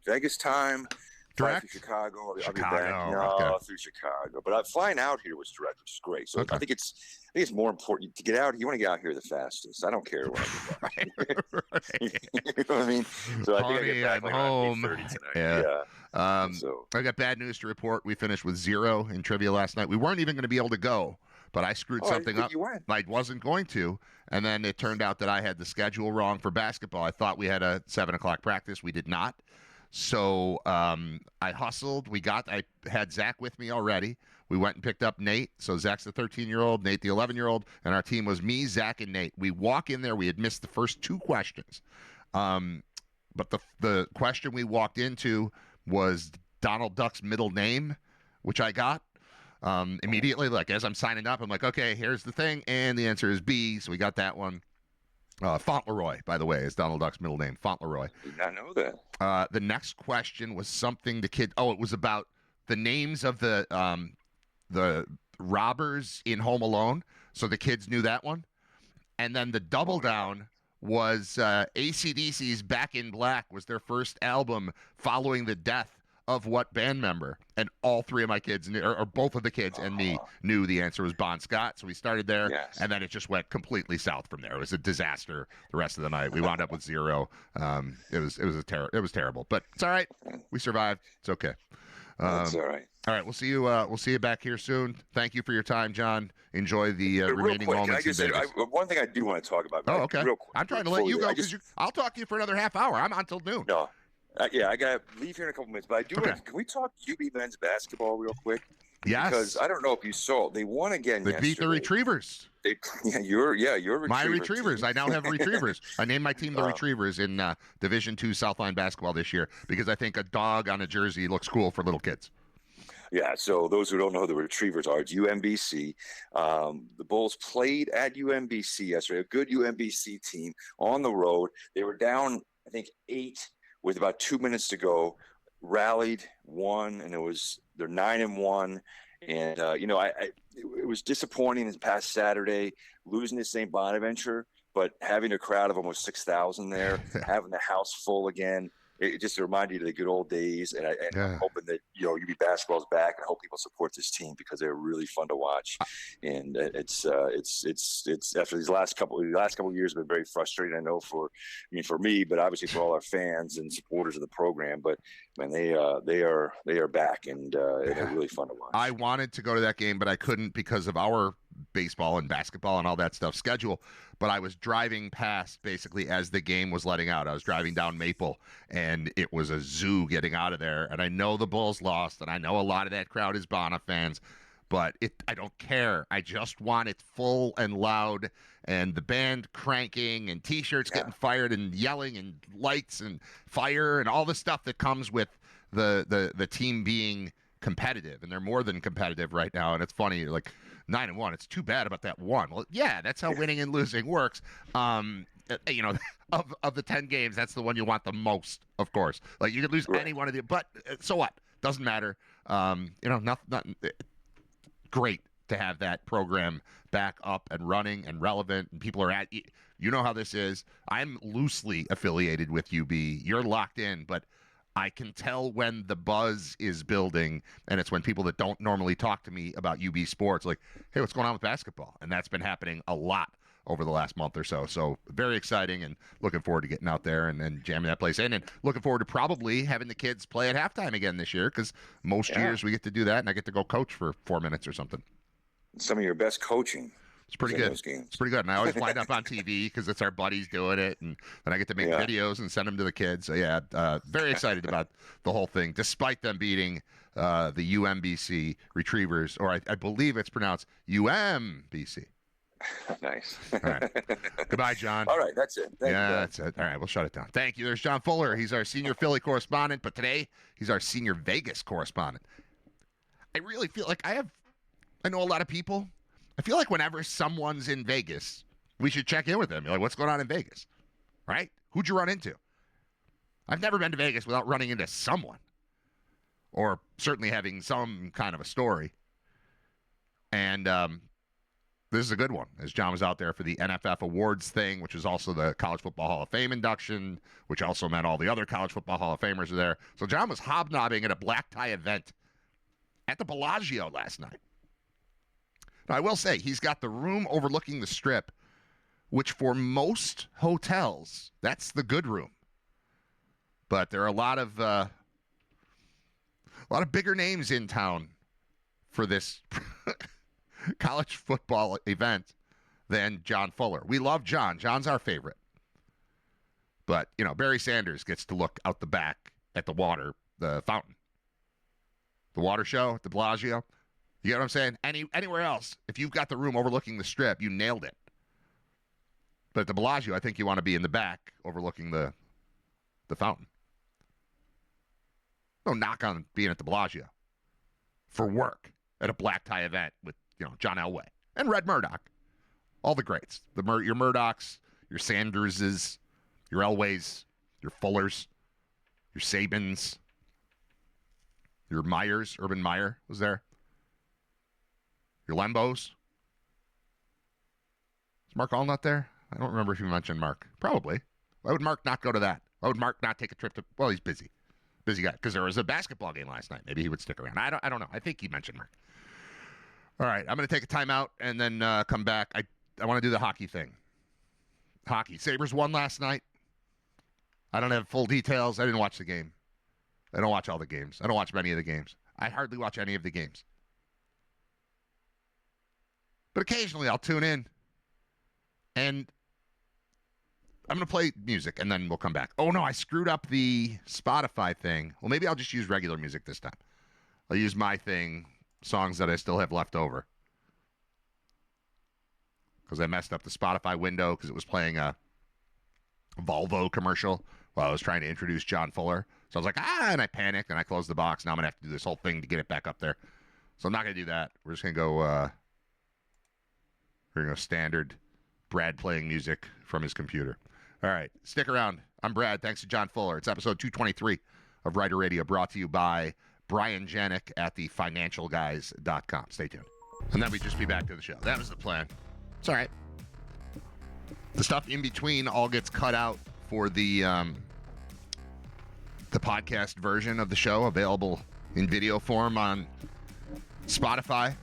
Vegas time. Direct? Through Chicago. I'll be Chicago, back through Chicago. But flying out here was direct, which is great. So I think it's more important to get out. You want to get out here the fastest. I don't care what I get back. You know what I mean? So I think I get back home. 8:30 tonight. Yeah. I got bad news to report. We finished with 0 in trivia last night. We weren't even going to be able to go, but I screwed something up. I wasn't going to, and then it turned out that I had the schedule wrong for basketball. I thought we had a 7 o'clock practice. We did not. So I hustled. I had Zach with me already. We went and picked up Nate. So Zach's the 13-year-old, Nate the 11-year-old, and our team was me, Zach, and Nate. We walk in there. We had missed the first 2 questions. But the question we walked into was Donald Duck's middle name, which I got immediately. Like, as I'm signing up, I'm like, okay, here's the thing. And the answer is B. So we got that one. Fauntleroy, by the way, is Donald Duck's middle name. Fauntleroy. Did not know that. The next question was something the kid. Oh, it was about the names of the robbers in Home Alone. So the kids knew that one. And then the double down was AC/DC's Back in Black was their first album following the death of what band member? And all 3 of my kids, or both of the kids and me, knew the answer was Bon Scott. So we started there, and then it just went completely south from there. It was a disaster the rest of the night. We wound up with 0. It was terrible, but it's all right. We survived. It's okay. That's all right. All right, we'll see you. We'll see you back here soon. Thank you for your time, John. Enjoy the remaining moments in Vegas. One thing I do want to talk about. Oh, okay. Real quick, I'm trying to let you go because I'll talk to you for another half hour. I'm on till noon. No. I got to leave here in a couple minutes, but I do want to, can we talk UB men's basketball real quick? Yes. Because I don't know if you saw, they won again yesterday. They beat the Retrievers. Your Retrievers. My Retrievers. I now have Retrievers. I named my team the Retrievers in Division II Southline basketball this year because I think a dog on a jersey looks cool for little kids. Yeah, so those who don't know who the Retrievers are, it's UMBC. The Bulls played at UMBC yesterday, a good UMBC team on the road. They were down, I think, 8 with about 2 minutes to go, rallied, won, and they're 9-1. And, it was disappointing this past Saturday, losing to St. Bonaventure, but having a crowd of almost 6,000 there, having the house full again. It just reminded you of the good old days, and I'm hoping that UB basketball is back. I hope people support this team because they're really fun to watch. And it's after these last couple of years have been very frustrating. I know for me, but obviously for all our fans and supporters of the program. But man, they are back, and they're really fun to watch. I wanted to go to that game, but I couldn't because of our baseball and basketball and all that stuff schedule. But I was driving past basically as the game was letting out. I was driving down Maple, and it was a zoo getting out of there. And I know the Bulls lost, and I know a lot of that crowd is Bona fans, but I don't care. I just want it full and loud, and the band cranking, and T-shirts getting fired, and yelling, and lights, and fire, and all the stuff that comes with the team being competitive, and they're more than competitive right now. And it's funny, you're like 9-1. It's too bad about that one. Well, yeah, that's how winning and losing works. You know, of the 10 games, that's the one you want the most, of course. Like you could lose any one of the, but so what? Doesn't matter. You know, nothing. Great to have that program back up and running and relevant, and people are at. You know how this is. I'm loosely affiliated with UB. You're locked in, but I can tell when the buzz is building, and it's when people that don't normally talk to me about UB sports, like, hey, what's going on with basketball? And that's been happening a lot over the last month or so. So very exciting, and looking forward to getting out there and jamming that place in, and looking forward to probably having the kids play at halftime again this year, because most years we get to do that, and I get to go coach for 4 minutes or something. Some of your best coaching. It's pretty good. It's pretty good. And I always wind up on TV because it's our buddies doing it. And then I get to make videos and send them to the kids. So, yeah, very excited about the whole thing, despite them beating the UMBC Retrievers, or I believe it's pronounced UMBC. Nice. All right. Goodbye, John. All right, that's it. Thank you, that's it. All right, we'll shut it down. Thank you. There's John Fuller. He's our senior Philly correspondent, but today he's our senior Vegas correspondent. I really feel like I know a lot of people. I feel like whenever someone's in Vegas, we should check in with them. You're like, what's going on in Vegas? Right? Who'd you run into? I've never been to Vegas without running into someone, or certainly having some kind of a story. And this is a good one, as John was out there for the NFF Awards thing, which is also the College Football Hall of Fame induction, which also meant all the other College Football Hall of Famers are there. So John was hobnobbing at a black tie event at the Bellagio last night. Now, I will say, he's got the room overlooking the Strip, which for most hotels, that's the good room. But there are a lot of bigger names in town for this college football event than John Fuller. We love John. John's our favorite. But, you know, Barry Sanders gets to look out the back at the water, the fountain. The water show at the Bellagio. You get what I'm saying? Anywhere else, if you've got the room overlooking the Strip, you nailed it. But at the Bellagio, I think you want to be in the back overlooking the fountain. No knock on being at the Bellagio for work at a black tie event with, you know, John Elway and Red Murdoch. All the greats. Your Murdochs, your Sanderses, your Elways, your Fullers, your Sabins, your Myers, Urban Meyer was there. Your Lembos. Is Mark Allnut there? I don't remember if you mentioned Mark. Probably. Why would Mark not go to that? Why would Mark not take a trip to... Well, he's busy. Busy guy. Because there was a basketball game last night. Maybe he would stick around. I don't know. I think he mentioned Mark. All right. I'm going to take a timeout and then come back. I want to do the hockey thing. Hockey. Sabres won last night. I don't have full details. I didn't watch the game. I don't watch all the games. I don't watch many of the games. I hardly watch any of the games. But occasionally I'll tune in, and I'm going to play music, and then we'll come back. Oh, no, I screwed up the Spotify thing. Well, maybe I'll just use regular music this time. I'll use my thing, songs that I still have left over. Because I messed up the Spotify window because it was playing a Volvo commercial while I was trying to introduce John Fuller. So I was like, and I panicked, and I closed the box. Now I'm going to have to do this whole thing to get it back up there. So I'm not going to do that. We're just going to go... standard Brad playing music from his computer. All right, stick around. I'm Brad. Thanks to John Fuller. It's episode 223 of Riter Radio, brought to you by Brian Janik at thefinancialguys.com. Stay tuned. And then we'd just be back to the show. That was the plan. It's all right. The stuff in between all gets cut out for the podcast version of the show, available in video form on Spotify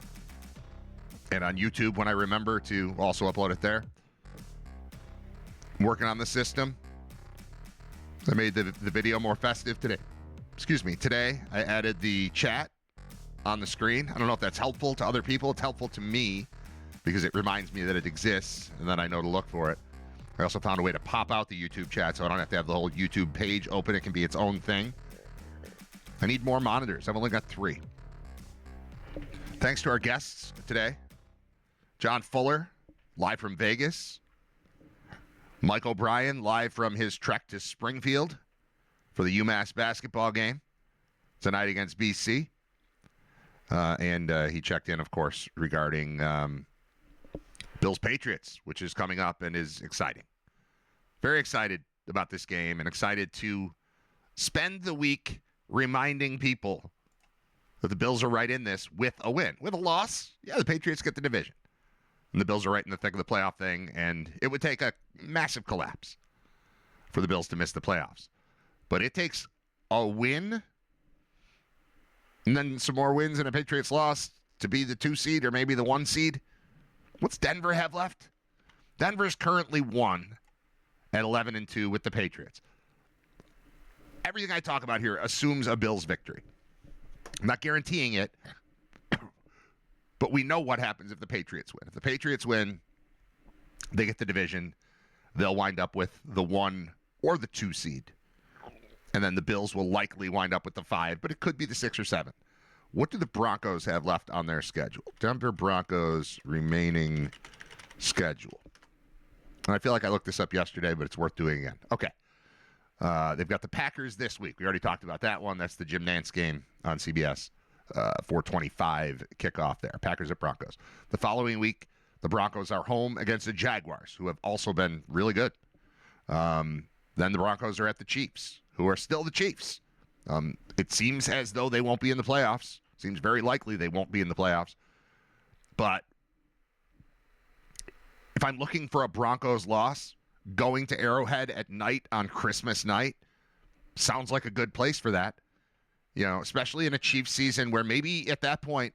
and on YouTube when I remember to also upload it there. I'm working on the system. I made the video more festive today. Excuse me. Today, I added the chat on the screen. I don't know if that's helpful to other people. It's helpful to me because it reminds me that it exists, and then I know to look for it. I also found a way to pop out the YouTube chat so I don't have to have the whole YouTube page open. It can be its own thing. I need more monitors. I've only got 3. Thanks to our guests today. John Fuller, live from Vegas. Mike O'Brien, live from his trek to Springfield for the UMass basketball game tonight against BC. And he checked in, of course, regarding Bills-Patriots, which is coming up and is exciting. Very excited about this game and excited to spend the week reminding people that the Bills are right in this with a win. With a loss, yeah, the Patriots get the division. And the Bills are right in the thick of the playoff thing, and it would take a massive collapse for the Bills to miss the playoffs. But it takes a win and then some more wins and a Patriots loss to be the 2 seed or maybe the 1 seed. What's Denver have left? Denver's currently 1 at 11-2 with the Patriots. Everything I talk about here assumes a Bills victory. I'm not guaranteeing it, but we know what happens if the Patriots win. If the Patriots win, they get the division. They'll wind up with the 1 or the 2 seed. And then the Bills will likely wind up with the 5, but it could be the 6 or 7. What do the Broncos have left on their schedule? Denver Broncos remaining schedule. And I feel like I looked this up yesterday, but it's worth doing again. Okay. They've got the Packers this week. We already talked about that one. That's the Jim Nantz game on CBS. 4:25 kickoff there. Packers at Broncos. The following week, the Broncos are home against the Jaguars, who have also been really good. Then the Broncos are at the Chiefs, who are still the Chiefs. It seems as though they won't be in the playoffs. Seems very likely they won't be in the playoffs. But if I'm looking for a Broncos loss, going to Arrowhead at night on Christmas night sounds like a good place for that. You know, especially in a Chiefs season where maybe at that point,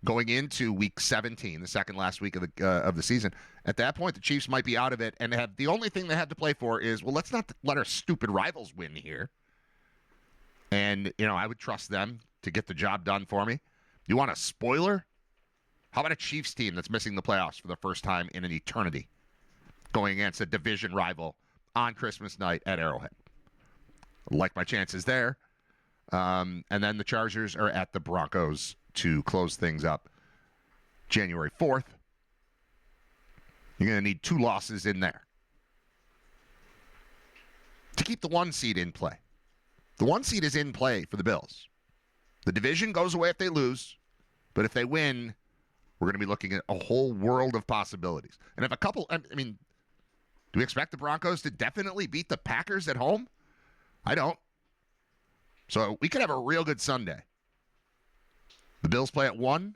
going into week 17, the second last week of the season, at that point the Chiefs might be out of it and have the only thing they have to play for is, well, let's not let our stupid rivals win here. And, you know, I would trust them to get the job done for me. You want a spoiler? How about a Chiefs team that's missing the playoffs for the first time in an eternity, going against a division rival on Christmas night at Arrowhead? Like my chances there. And then the Chargers are at the Broncos to close things up January 4th. You're going to need 2 losses in there to keep the 1 seed in play. The 1 seed is in play for the Bills. The division goes away if they lose, but if they win, we're going to be looking at a whole world of possibilities. And if do we expect the Broncos to definitely beat the Packers at home? I don't. So we could have a real good Sunday. The Bills play at 1,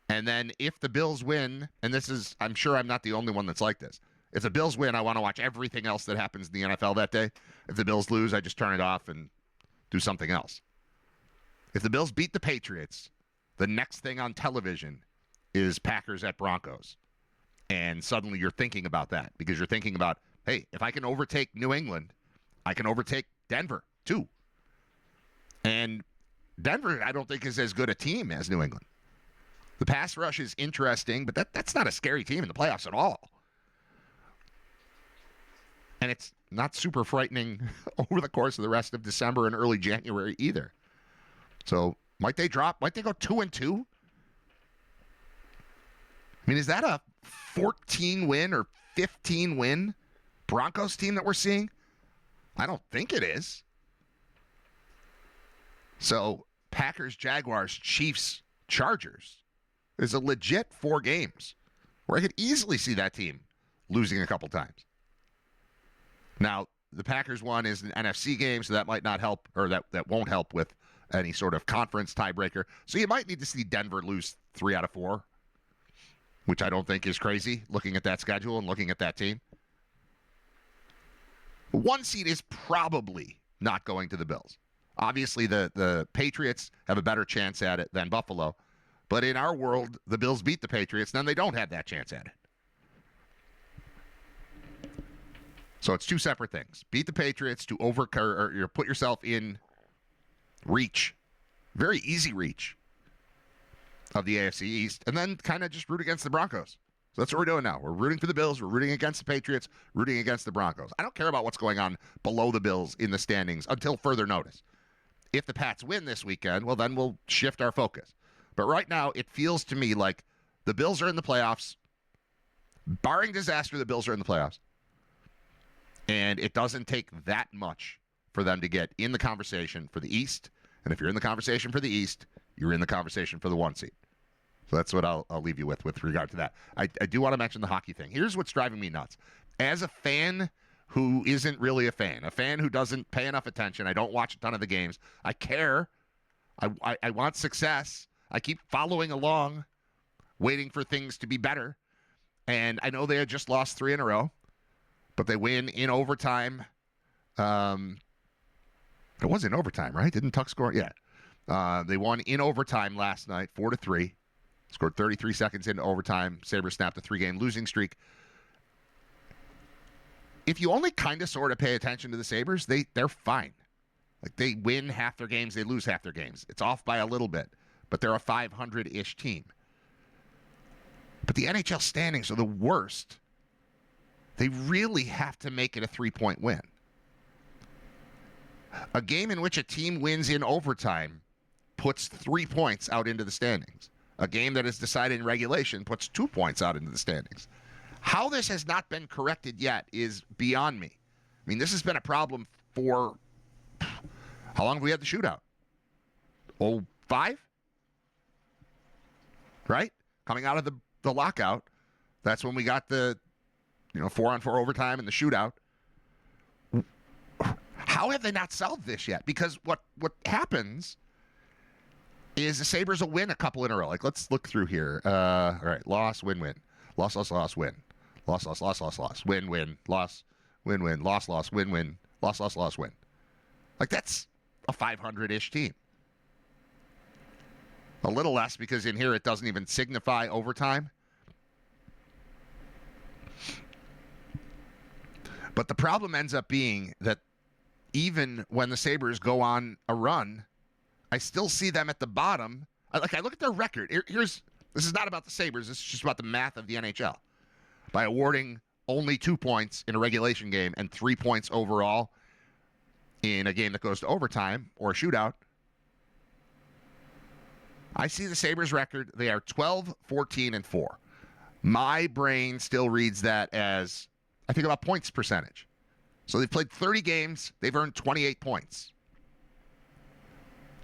and then if the Bills win, and this is, I'm sure I'm not the only one that's like this. If the Bills win, I want to watch everything else that happens in the NFL that day. If the Bills lose, I just turn it off and do something else. If the Bills beat the Patriots, the next thing on television is Packers at Broncos. And suddenly you're thinking about that because you're thinking about, hey, if I can overtake New England, I can overtake Denver too. And Denver, I don't think, is as good a team as New England. The pass rush is interesting, but that's not a scary team in the playoffs at all. And it's not super frightening over the course of the rest of December and early January either. So might they drop? Might they go 2-2? I mean, is that a 14-win or 15-win Broncos team that we're seeing? I don't think it is. So Packers, Jaguars, Chiefs, Chargers is a legit 4 games where I could easily see that team losing a couple times. Now, the Packers one is an NFC game, so that might not help, or that won't help with any sort of conference tiebreaker. So you might need to see Denver lose 3 out of 4, which I don't think is crazy, looking at that schedule and looking at that team. 1 seed is probably not going to the Bills. Obviously, the Patriots have a better chance at it than Buffalo. But in our world, the Bills beat the Patriots, then they don't have that chance at it. So it's 2 separate things. Beat the Patriots to put yourself in reach, very easy reach of the AFC East, and then kind of just root against the Broncos. So that's what we're doing now. We're rooting for the Bills. We're rooting against the Patriots, rooting against the Broncos. I don't care about what's going on below the Bills in the standings until further notice. If the Pats win this weekend, well, then we'll shift our focus. But right now, it feels to me like the Bills are in the playoffs. Barring disaster, the Bills are in the playoffs. And it doesn't take that much for them to get in the conversation for the East. And if you're in the conversation for the East, you're in the conversation for the 1 seed. So that's what I'll leave you with regard to that. I do want to mention the hockey thing. Here's what's driving me nuts. As a fan who isn't really a fan who doesn't pay enough attention, I don't watch a ton of the games. I care. I want success. I keep following along, waiting for things to be better. And I know they had just lost 3 in a row, but they win in overtime. It was in overtime, right? Didn't Tuck score? Yeah. They won in overtime last night, 4-3. Scored 33 seconds into overtime. Sabres snapped a 3-game losing streak. If you only kind of sort of pay attention to the Sabres, they're fine. Like, they win half their games, they lose half their games. It's off by a little bit, but they're a 500-ish team. But the NHL standings are the worst. They really have to make it a 3-point win. A game in which a team wins in overtime puts 3 points out into the standings. A game that is decided in regulation puts 2 points out into the standings. How this has not been corrected yet is beyond me. I mean, this has been a problem for how long have we had the shootout? 05? Right? Coming out of the lockout, that's when we got the 4-on-4 overtime and the shootout. How have they not solved this yet? Because what happens is the Sabres will win a couple in a row. Like, let's look through here. All right, loss, win, win. Loss, loss, loss, win. Loss, loss, loss, loss, loss. Win, win, loss, win, win. Loss, loss, win, win. Loss, loss, loss, win. Like, that's a 500-ish team. A little less because in here it doesn't even signify overtime. But the problem ends up being that even when the Sabres go on a run, I still see them at the bottom. I look at their record. This is not about the Sabres. This is just about the math of the NHL. By awarding only 2 points in a regulation game and 3 points overall in a game that goes to overtime or a shootout, I see the Sabres record. They are 12-14-4. My brain still reads that as, I think, about points percentage. So they've played 30 games. They've earned 28 points.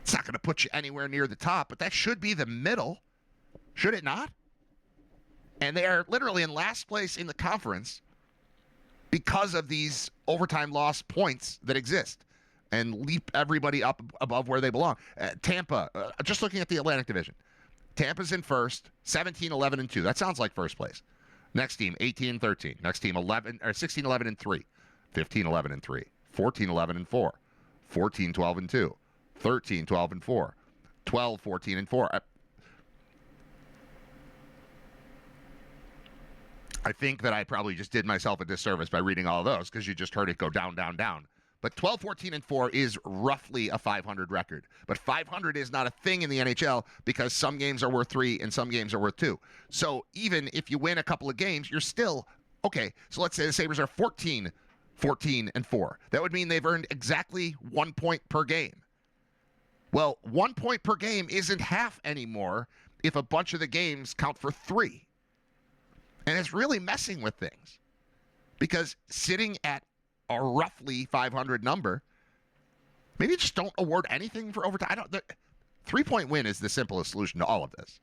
It's not going to put you anywhere near the top, but that should be the middle. Should it not? And they are literally in last place in the conference because of these overtime loss points that exist and leap everybody up above where they belong. Tampa, just looking at the Atlantic Division. Tampa's in first, 17-11-2. That sounds like first place. Next team, 18-13. Next team, 16-11-3. 15-11-3. 14-11-4. 14-12-2. 13-12-4. 12-14-4. I think that I probably just did myself a disservice by reading all of those because you just heard it go down, down, down. But 12-14-4 is roughly a 500 record. But 500 is not a thing in the NHL because some games are worth 3 and some games are worth 2. So even if you win a couple of games, you're still, okay, so let's say the Sabres are 14-14-4. That would mean they've earned exactly 1 point per game. Well, 1 point per game isn't half anymore if a bunch of the games count for 3. And it's really messing with things. Because sitting at a roughly 500 number, maybe just don't award anything for overtime. 3-point win is the simplest solution to all of this.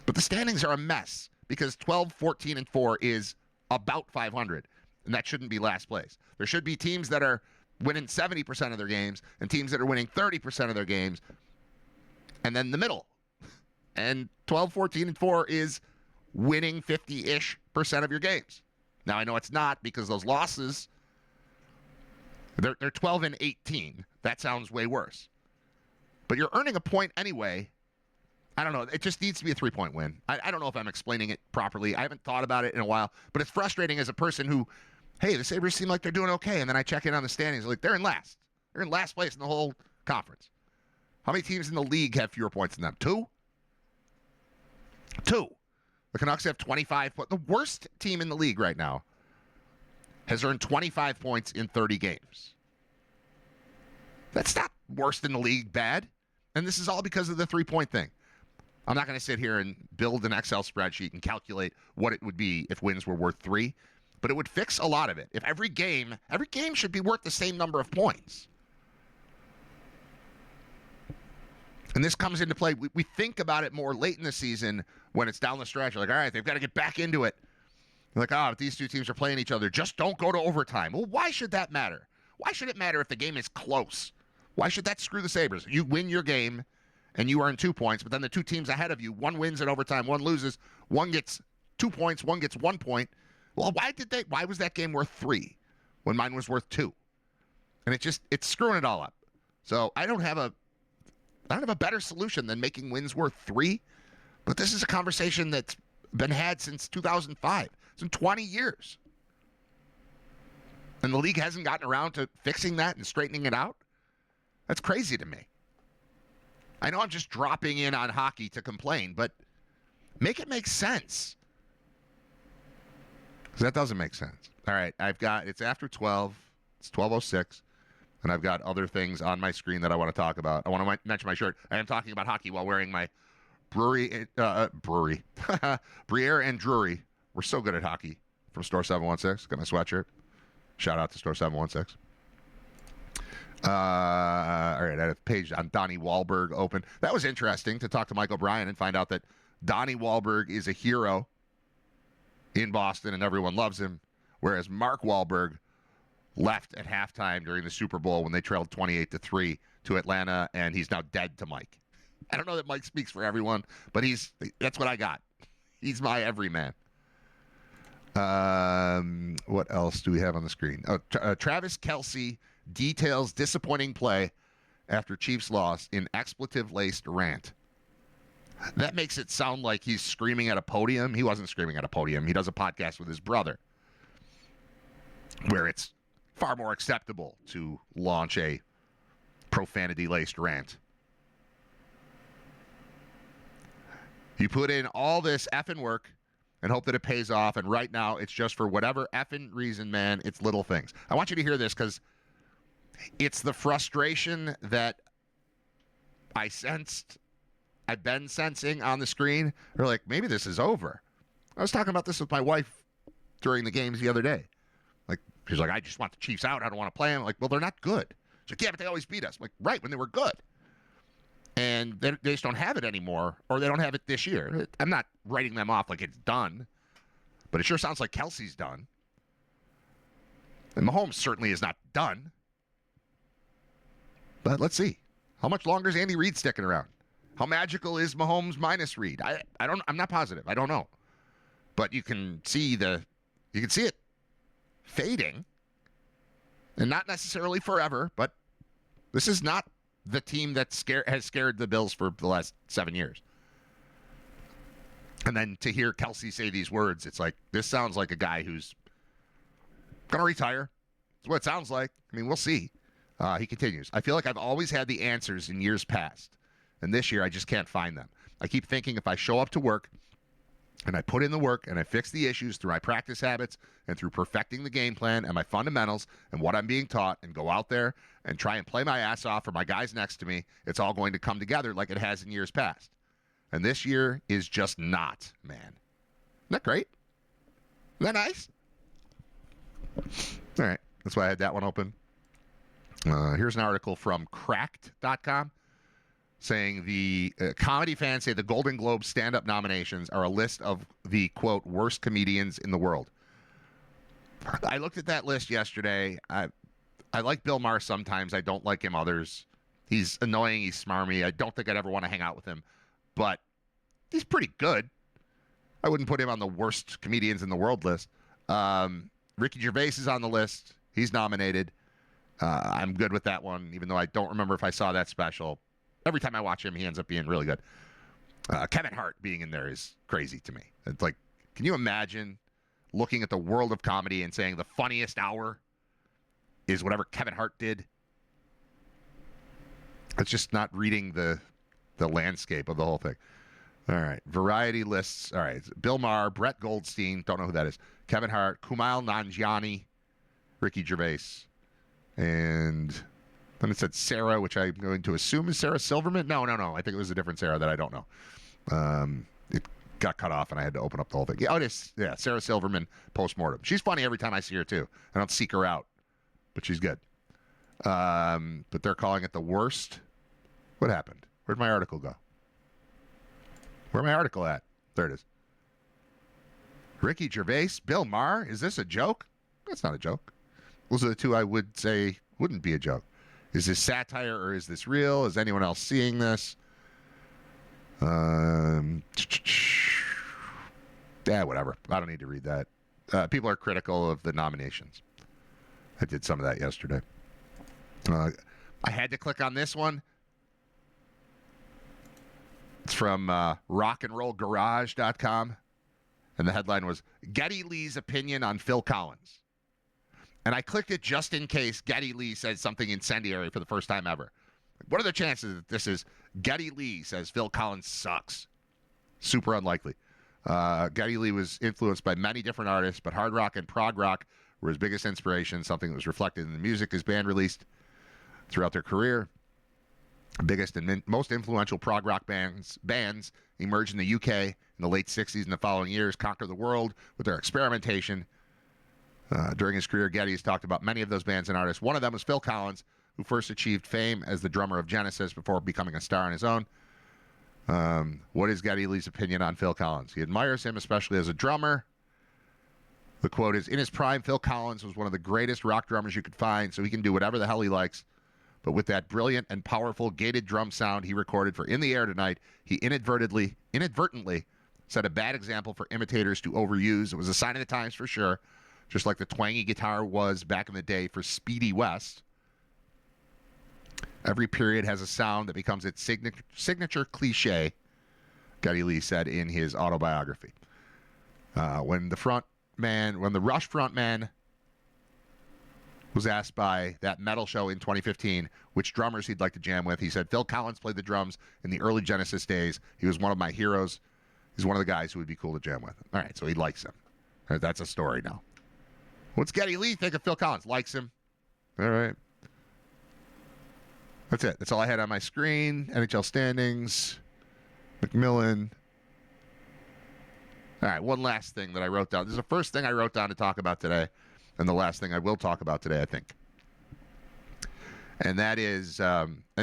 But the standings are a mess because 12-14-4 is about 500, and that shouldn't be last place. There should be teams that are winning 70% of their games and teams that are winning 30% of their games, and then the middle. And 12-14-4 is winning 50-ish% of your games. Now, I know it's not because those losses, they're 12-18. That sounds way worse. But you're earning a point anyway. I don't know. It just needs to be a 3-point win. I don't know if I'm explaining it properly. I haven't thought about it in a while. But it's frustrating as a person who, hey, the Sabres seem like they're doing okay. And then I check in on the standings. Like, they're in last. They're in last place in the whole conference. How many teams in the league have fewer points than them? 2? 2. The Canucks have 25 points. The worst team in the league right now has earned 25 points in 30 games. That's not worse than the league bad. And this is all because of the 3-point thing. I'm not going to sit here and build an Excel spreadsheet and calculate what it would be if wins were worth 3, but it would fix a lot of it. If every game should be worth the same number of points. And this comes into play. We think about it more late in the season when it's down the stretch. You're like, all right, they've got to get back into it. You're like, oh, if these two teams are playing each other, just don't go to overtime. Well, why should that matter? Why should it matter if the game is close? Why should that screw the Sabres? You win your game, and you earn 2 points, but then the two teams ahead of you, one wins in overtime, one loses, one gets 2 points, one gets 1 point. Well, why was that game worth 3 when mine was worth 2? And it's screwing it all up. So I don't have a better solution than making wins worth 3, but this is a conversation that's been had since 2005. It's been 20 years. And the league hasn't gotten around to fixing that and straightening it out? That's crazy to me. I know I'm just dropping in on hockey to complain, but make it make sense. Because that doesn't make sense. All right, it's after 12. It's 12:06. And I've got other things on my screen that I want to talk about. I want to mention my shirt. I am talking about hockey while wearing my Briere and Drury. We're so good at hockey from Store 716. Got my sweatshirt. Shout out to Store 716. All right, I have a page on Donnie Wahlberg open. That was interesting to talk to Mike O'Brien and find out that Donnie Wahlberg is a hero in Boston and everyone loves him, whereas Mark Wahlberg left at halftime during the Super Bowl when they trailed 28-3 to Atlanta, and he's now dead to Mike. I don't know that Mike speaks for everyone, but that's what I got. He's my everyman. What else do we have on the screen? Travis Kelce details disappointing play after Chiefs loss in expletive-laced rant. That makes it sound like he's screaming at a podium. He wasn't screaming at a podium. He does a podcast with his brother where it's far more acceptable to launch a profanity-laced rant. You put in all this effing work and hope that it pays off, and right now it's just for whatever effing reason, man, it's little things. I want you to hear this because it's the frustration that I've been sensing on the screen. They're like, maybe this is over. I was talking about this with my wife during the games the other day. Like, she's like, I just want the Chiefs out. I don't want to play them. I'm like, well, they're not good. She's like, yeah, but they always beat us. I'm like, right, when they were good. And they just don't have it anymore, or they don't have it this year. I'm not writing them off like it's done, but it sure sounds like Kelsey's done. And Mahomes certainly is not done. But let's see. How much longer is Andy Reid sticking around? How magical is Mahomes minus Reid? I'm not positive. I don't know. But you can see it fading. And not necessarily forever, but this is not the team that has scared the Bills for the last 7 years. And then to hear Kelsey say these words, it's like, this sounds like a guy who's going to retire. That's what it sounds like. I mean, we'll see. He continues. I feel like I've always had the answers in years past. And this year, I just can't find them. I keep thinking if I show up to work and I put in the work and I fix the issues through my practice habits and through perfecting the game plan and my fundamentals and what I'm being taught and go out there and try and play my ass off for my guys next to me, it's all going to come together like it has in years past. And this year is just not, man. Isn't that great? Isn't that nice? All right. That's why I had that one open. Here's an article from Cracked.com saying the comedy fans say the Golden Globe stand-up nominations are a list of the, quote, worst comedians in the world. I looked at that list yesterday. I like Bill Maher sometimes. I don't like him others. He's annoying. He's smarmy. I don't think I'd ever want to hang out with him. But he's pretty good. I wouldn't put him on the worst comedians in the world list. Ricky Gervais is on the list. He's nominated. I'm good with that one, even though I don't remember if I saw that special. Every time I watch him, he ends up being really good. Kevin Hart being in there is crazy to me. It's like, can you imagine looking at the world of comedy and saying the funniest hour is whatever Kevin Hart did? It's just not reading the landscape of the whole thing. All right. Variety lists. All right. Bill Maher, Brett Goldstein. Don't know who that is. Kevin Hart, Kumail Nanjiani, Ricky Gervais. And then it said Sarah, which I'm going to assume is Sarah Silverman. No. I think it was a different Sarah that I don't know. It got cut off, and I had to open up the whole thing. Yeah, it is. Yeah, Sarah Silverman, postmortem. She's funny every time I see her, too. I don't seek her out, but she's good. But they're calling it the worst. What happened? Where'd my article go? Where's my article at? There it is. Ricky Gervais, Bill Maher. Is this a joke? That's not a joke. Those are the two I would say wouldn't be a joke. Is this satire or is this real? Is anyone else seeing this? Yeah, whatever. I don't need to read that. People are critical of the nominations. I did some of that yesterday. I had to click on this one. It's from rockandrollgarage.com. And the headline was, Geddy Lee's opinion on Phil Collins. And I clicked it just in case Geddy Lee said something incendiary for the first time ever. What are the chances that this is Geddy Lee says Phil Collins sucks? Super unlikely. Geddy Lee was influenced by many different artists, but hard rock and prog rock were his biggest inspiration, something that was reflected in the music his band released throughout their career. Biggest and most influential prog rock bands emerged in the UK in the late 60s and the following years, conquered the world with their experimentation. During his career, Geddy has talked about many of those bands and artists. One of them was Phil Collins, who first achieved fame as the drummer of Genesis before becoming a star on his own. What is Geddy Lee's opinion on Phil Collins? He admires him, especially as a drummer. The quote is, in his prime, Phil Collins was one of the greatest rock drummers you could find, so he can do whatever the hell he likes. But with that brilliant and powerful gated drum sound he recorded for In the Air Tonight, he inadvertently set a bad example for imitators to overuse. It was a sign of the times for sure, just like the twangy guitar was back in the day for Speedy West. Every period has a sound that becomes its signature cliche, Geddy Lee said in his autobiography. When the Rush frontman was asked by that metal show in 2015 which drummers he'd like to jam with, he said, Phil Collins played the drums in the early Genesis days. He was one of my heroes. He's one of the guys who would be cool to jam with. All right, so he likes him. That's a story now. What's Geddy Lee think of Phil Collins? Likes him. All right. That's it. That's all I had on my screen. NHL standings. McMillan. All right, one last thing that I wrote down. This is the first thing I wrote down to talk about today, and the last thing I will talk about today, I think. And that is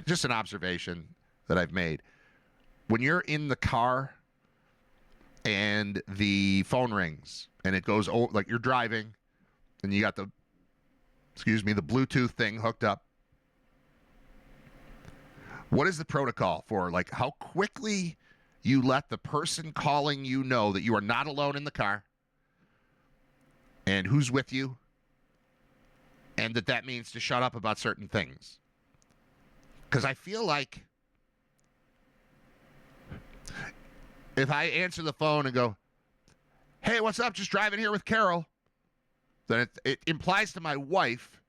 just an observation that I've made. When you're in the car and the phone rings and it goes over, like you're driving and you got the Bluetooth thing hooked up. What is the protocol for, like, how quickly you let the person calling you know that you are not alone in the car and who's with you, and that means to shut up about certain things? Because I feel like if I answer the phone and go, hey, what's up? Just driving here with Carol, then it implies to my wife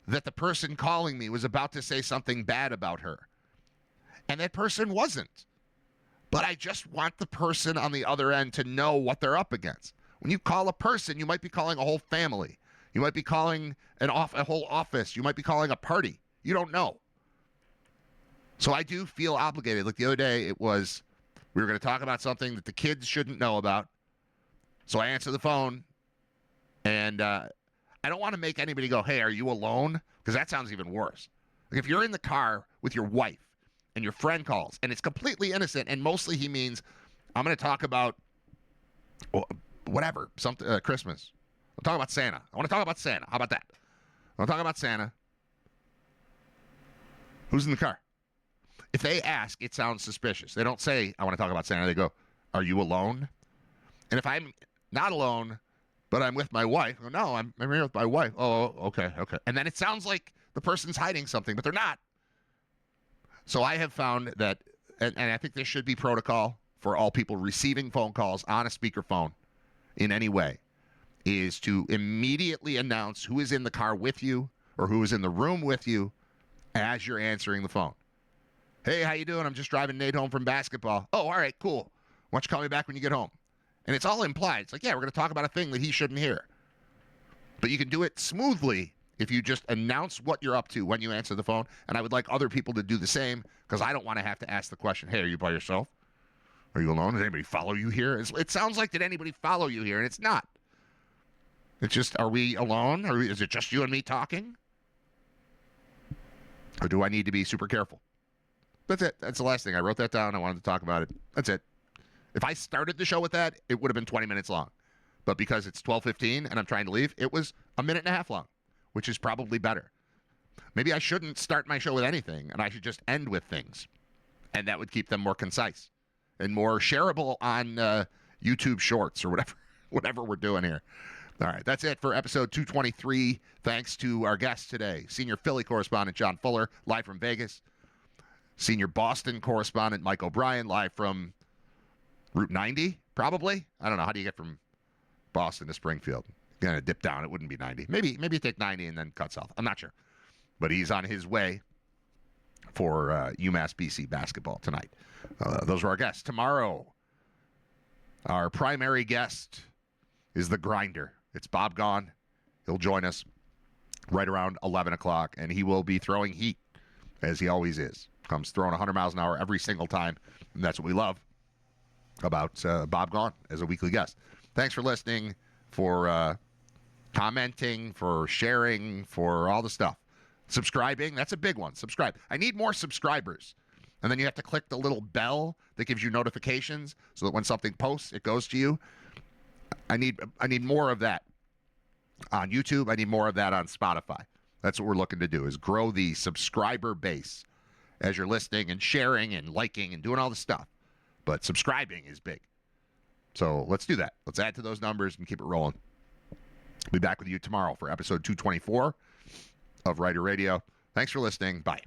that the person calling me was about to say something bad about her. And that person wasn't. But I just want the person on the other end to know what they're up against. When you call a person, you might be calling a whole family. You might be calling a whole office. You might be calling a party. You don't know. So I do feel obligated. Like the other day, we were going to talk about something that the kids shouldn't know about. So I answer the phone, and I don't want to make anybody go, hey, are you alone? Because that sounds even worse. Like if you're in the car with your wife and your friend calls, and it's completely innocent, and mostly he means, I'm going to talk about whatever, something Christmas. I'm talking about Santa. I want to talk about Santa. How about that? I want to talk about Santa. Who's in the car? If they ask, it sounds suspicious. They don't say, I want to talk about Santa. They go, are you alone? And if I'm not alone, but I'm with my wife, I go, no, I'm here with my wife. Oh, okay. And then it sounds like the person's hiding something, but they're not. So I have found that, and I think this should be protocol for all people receiving phone calls on a speakerphone in any way, is to immediately announce who is in the car with you or who is in the room with you as you're answering the phone. Hey, how you doing? I'm just driving Nate home from basketball. Oh, all right, cool. Why don't you call me back when you get home? And it's all implied. It's like, yeah, we're going to talk about a thing that he shouldn't hear. But you can do it smoothly if you just announce what you're up to when you answer the phone. And I would like other people to do the same, because I don't want to have to ask the question, hey, are you by yourself? Are you alone? Does anybody follow you here? It sounds like, did anybody follow you here? And it's not. It's just, are we alone? Or is it just you and me talking? Or do I need to be super careful? That's it. That's the last thing. I wrote that down. I wanted to talk about it. That's it. If I started the show with that, it would have been 20 minutes long. But because it's 12:15 and I'm trying to leave, it was a minute and a half long, which is probably better. Maybe I shouldn't start my show with anything, and I should just end with things. And that would keep them more concise and more shareable on YouTube Shorts or whatever we're doing here. All right, that's it for episode 223. Thanks to our guest today, senior Philly correspondent John Fuller, live from Vegas. Senior Boston correspondent Mike O'Brien, live from Route 90, probably. I don't know. How do you get from Boston to Springfield? You're going to dip down. It wouldn't be 90. Maybe you take 90 and then cut south. I'm not sure. But he's on his way for UMass BC basketball tonight. Those are our guests. Tomorrow, our primary guest is the Grinder. It's Bob Gaughan. He'll join us right around 11 o'clock, and he will be throwing heat, as he always is. Comes throwing 100 miles an hour every single time, and that's what we love about Bob Gaughan as a weekly guest. Thanks for listening, for commenting, for sharing, for all the stuff. Subscribing, that's a big one. Subscribe. I need more subscribers. And then you have to click the little bell that gives you notifications so that when something posts, it goes to you. I need more of that on YouTube. I need more of that on Spotify. That's what we're looking to do, is grow the subscriber base as you're listening and sharing and liking and doing all the stuff. But subscribing is big. So let's do that. Let's add to those numbers and keep it rolling. Be back with you tomorrow for episode 224 of Riter Radio. Thanks for listening. Bye.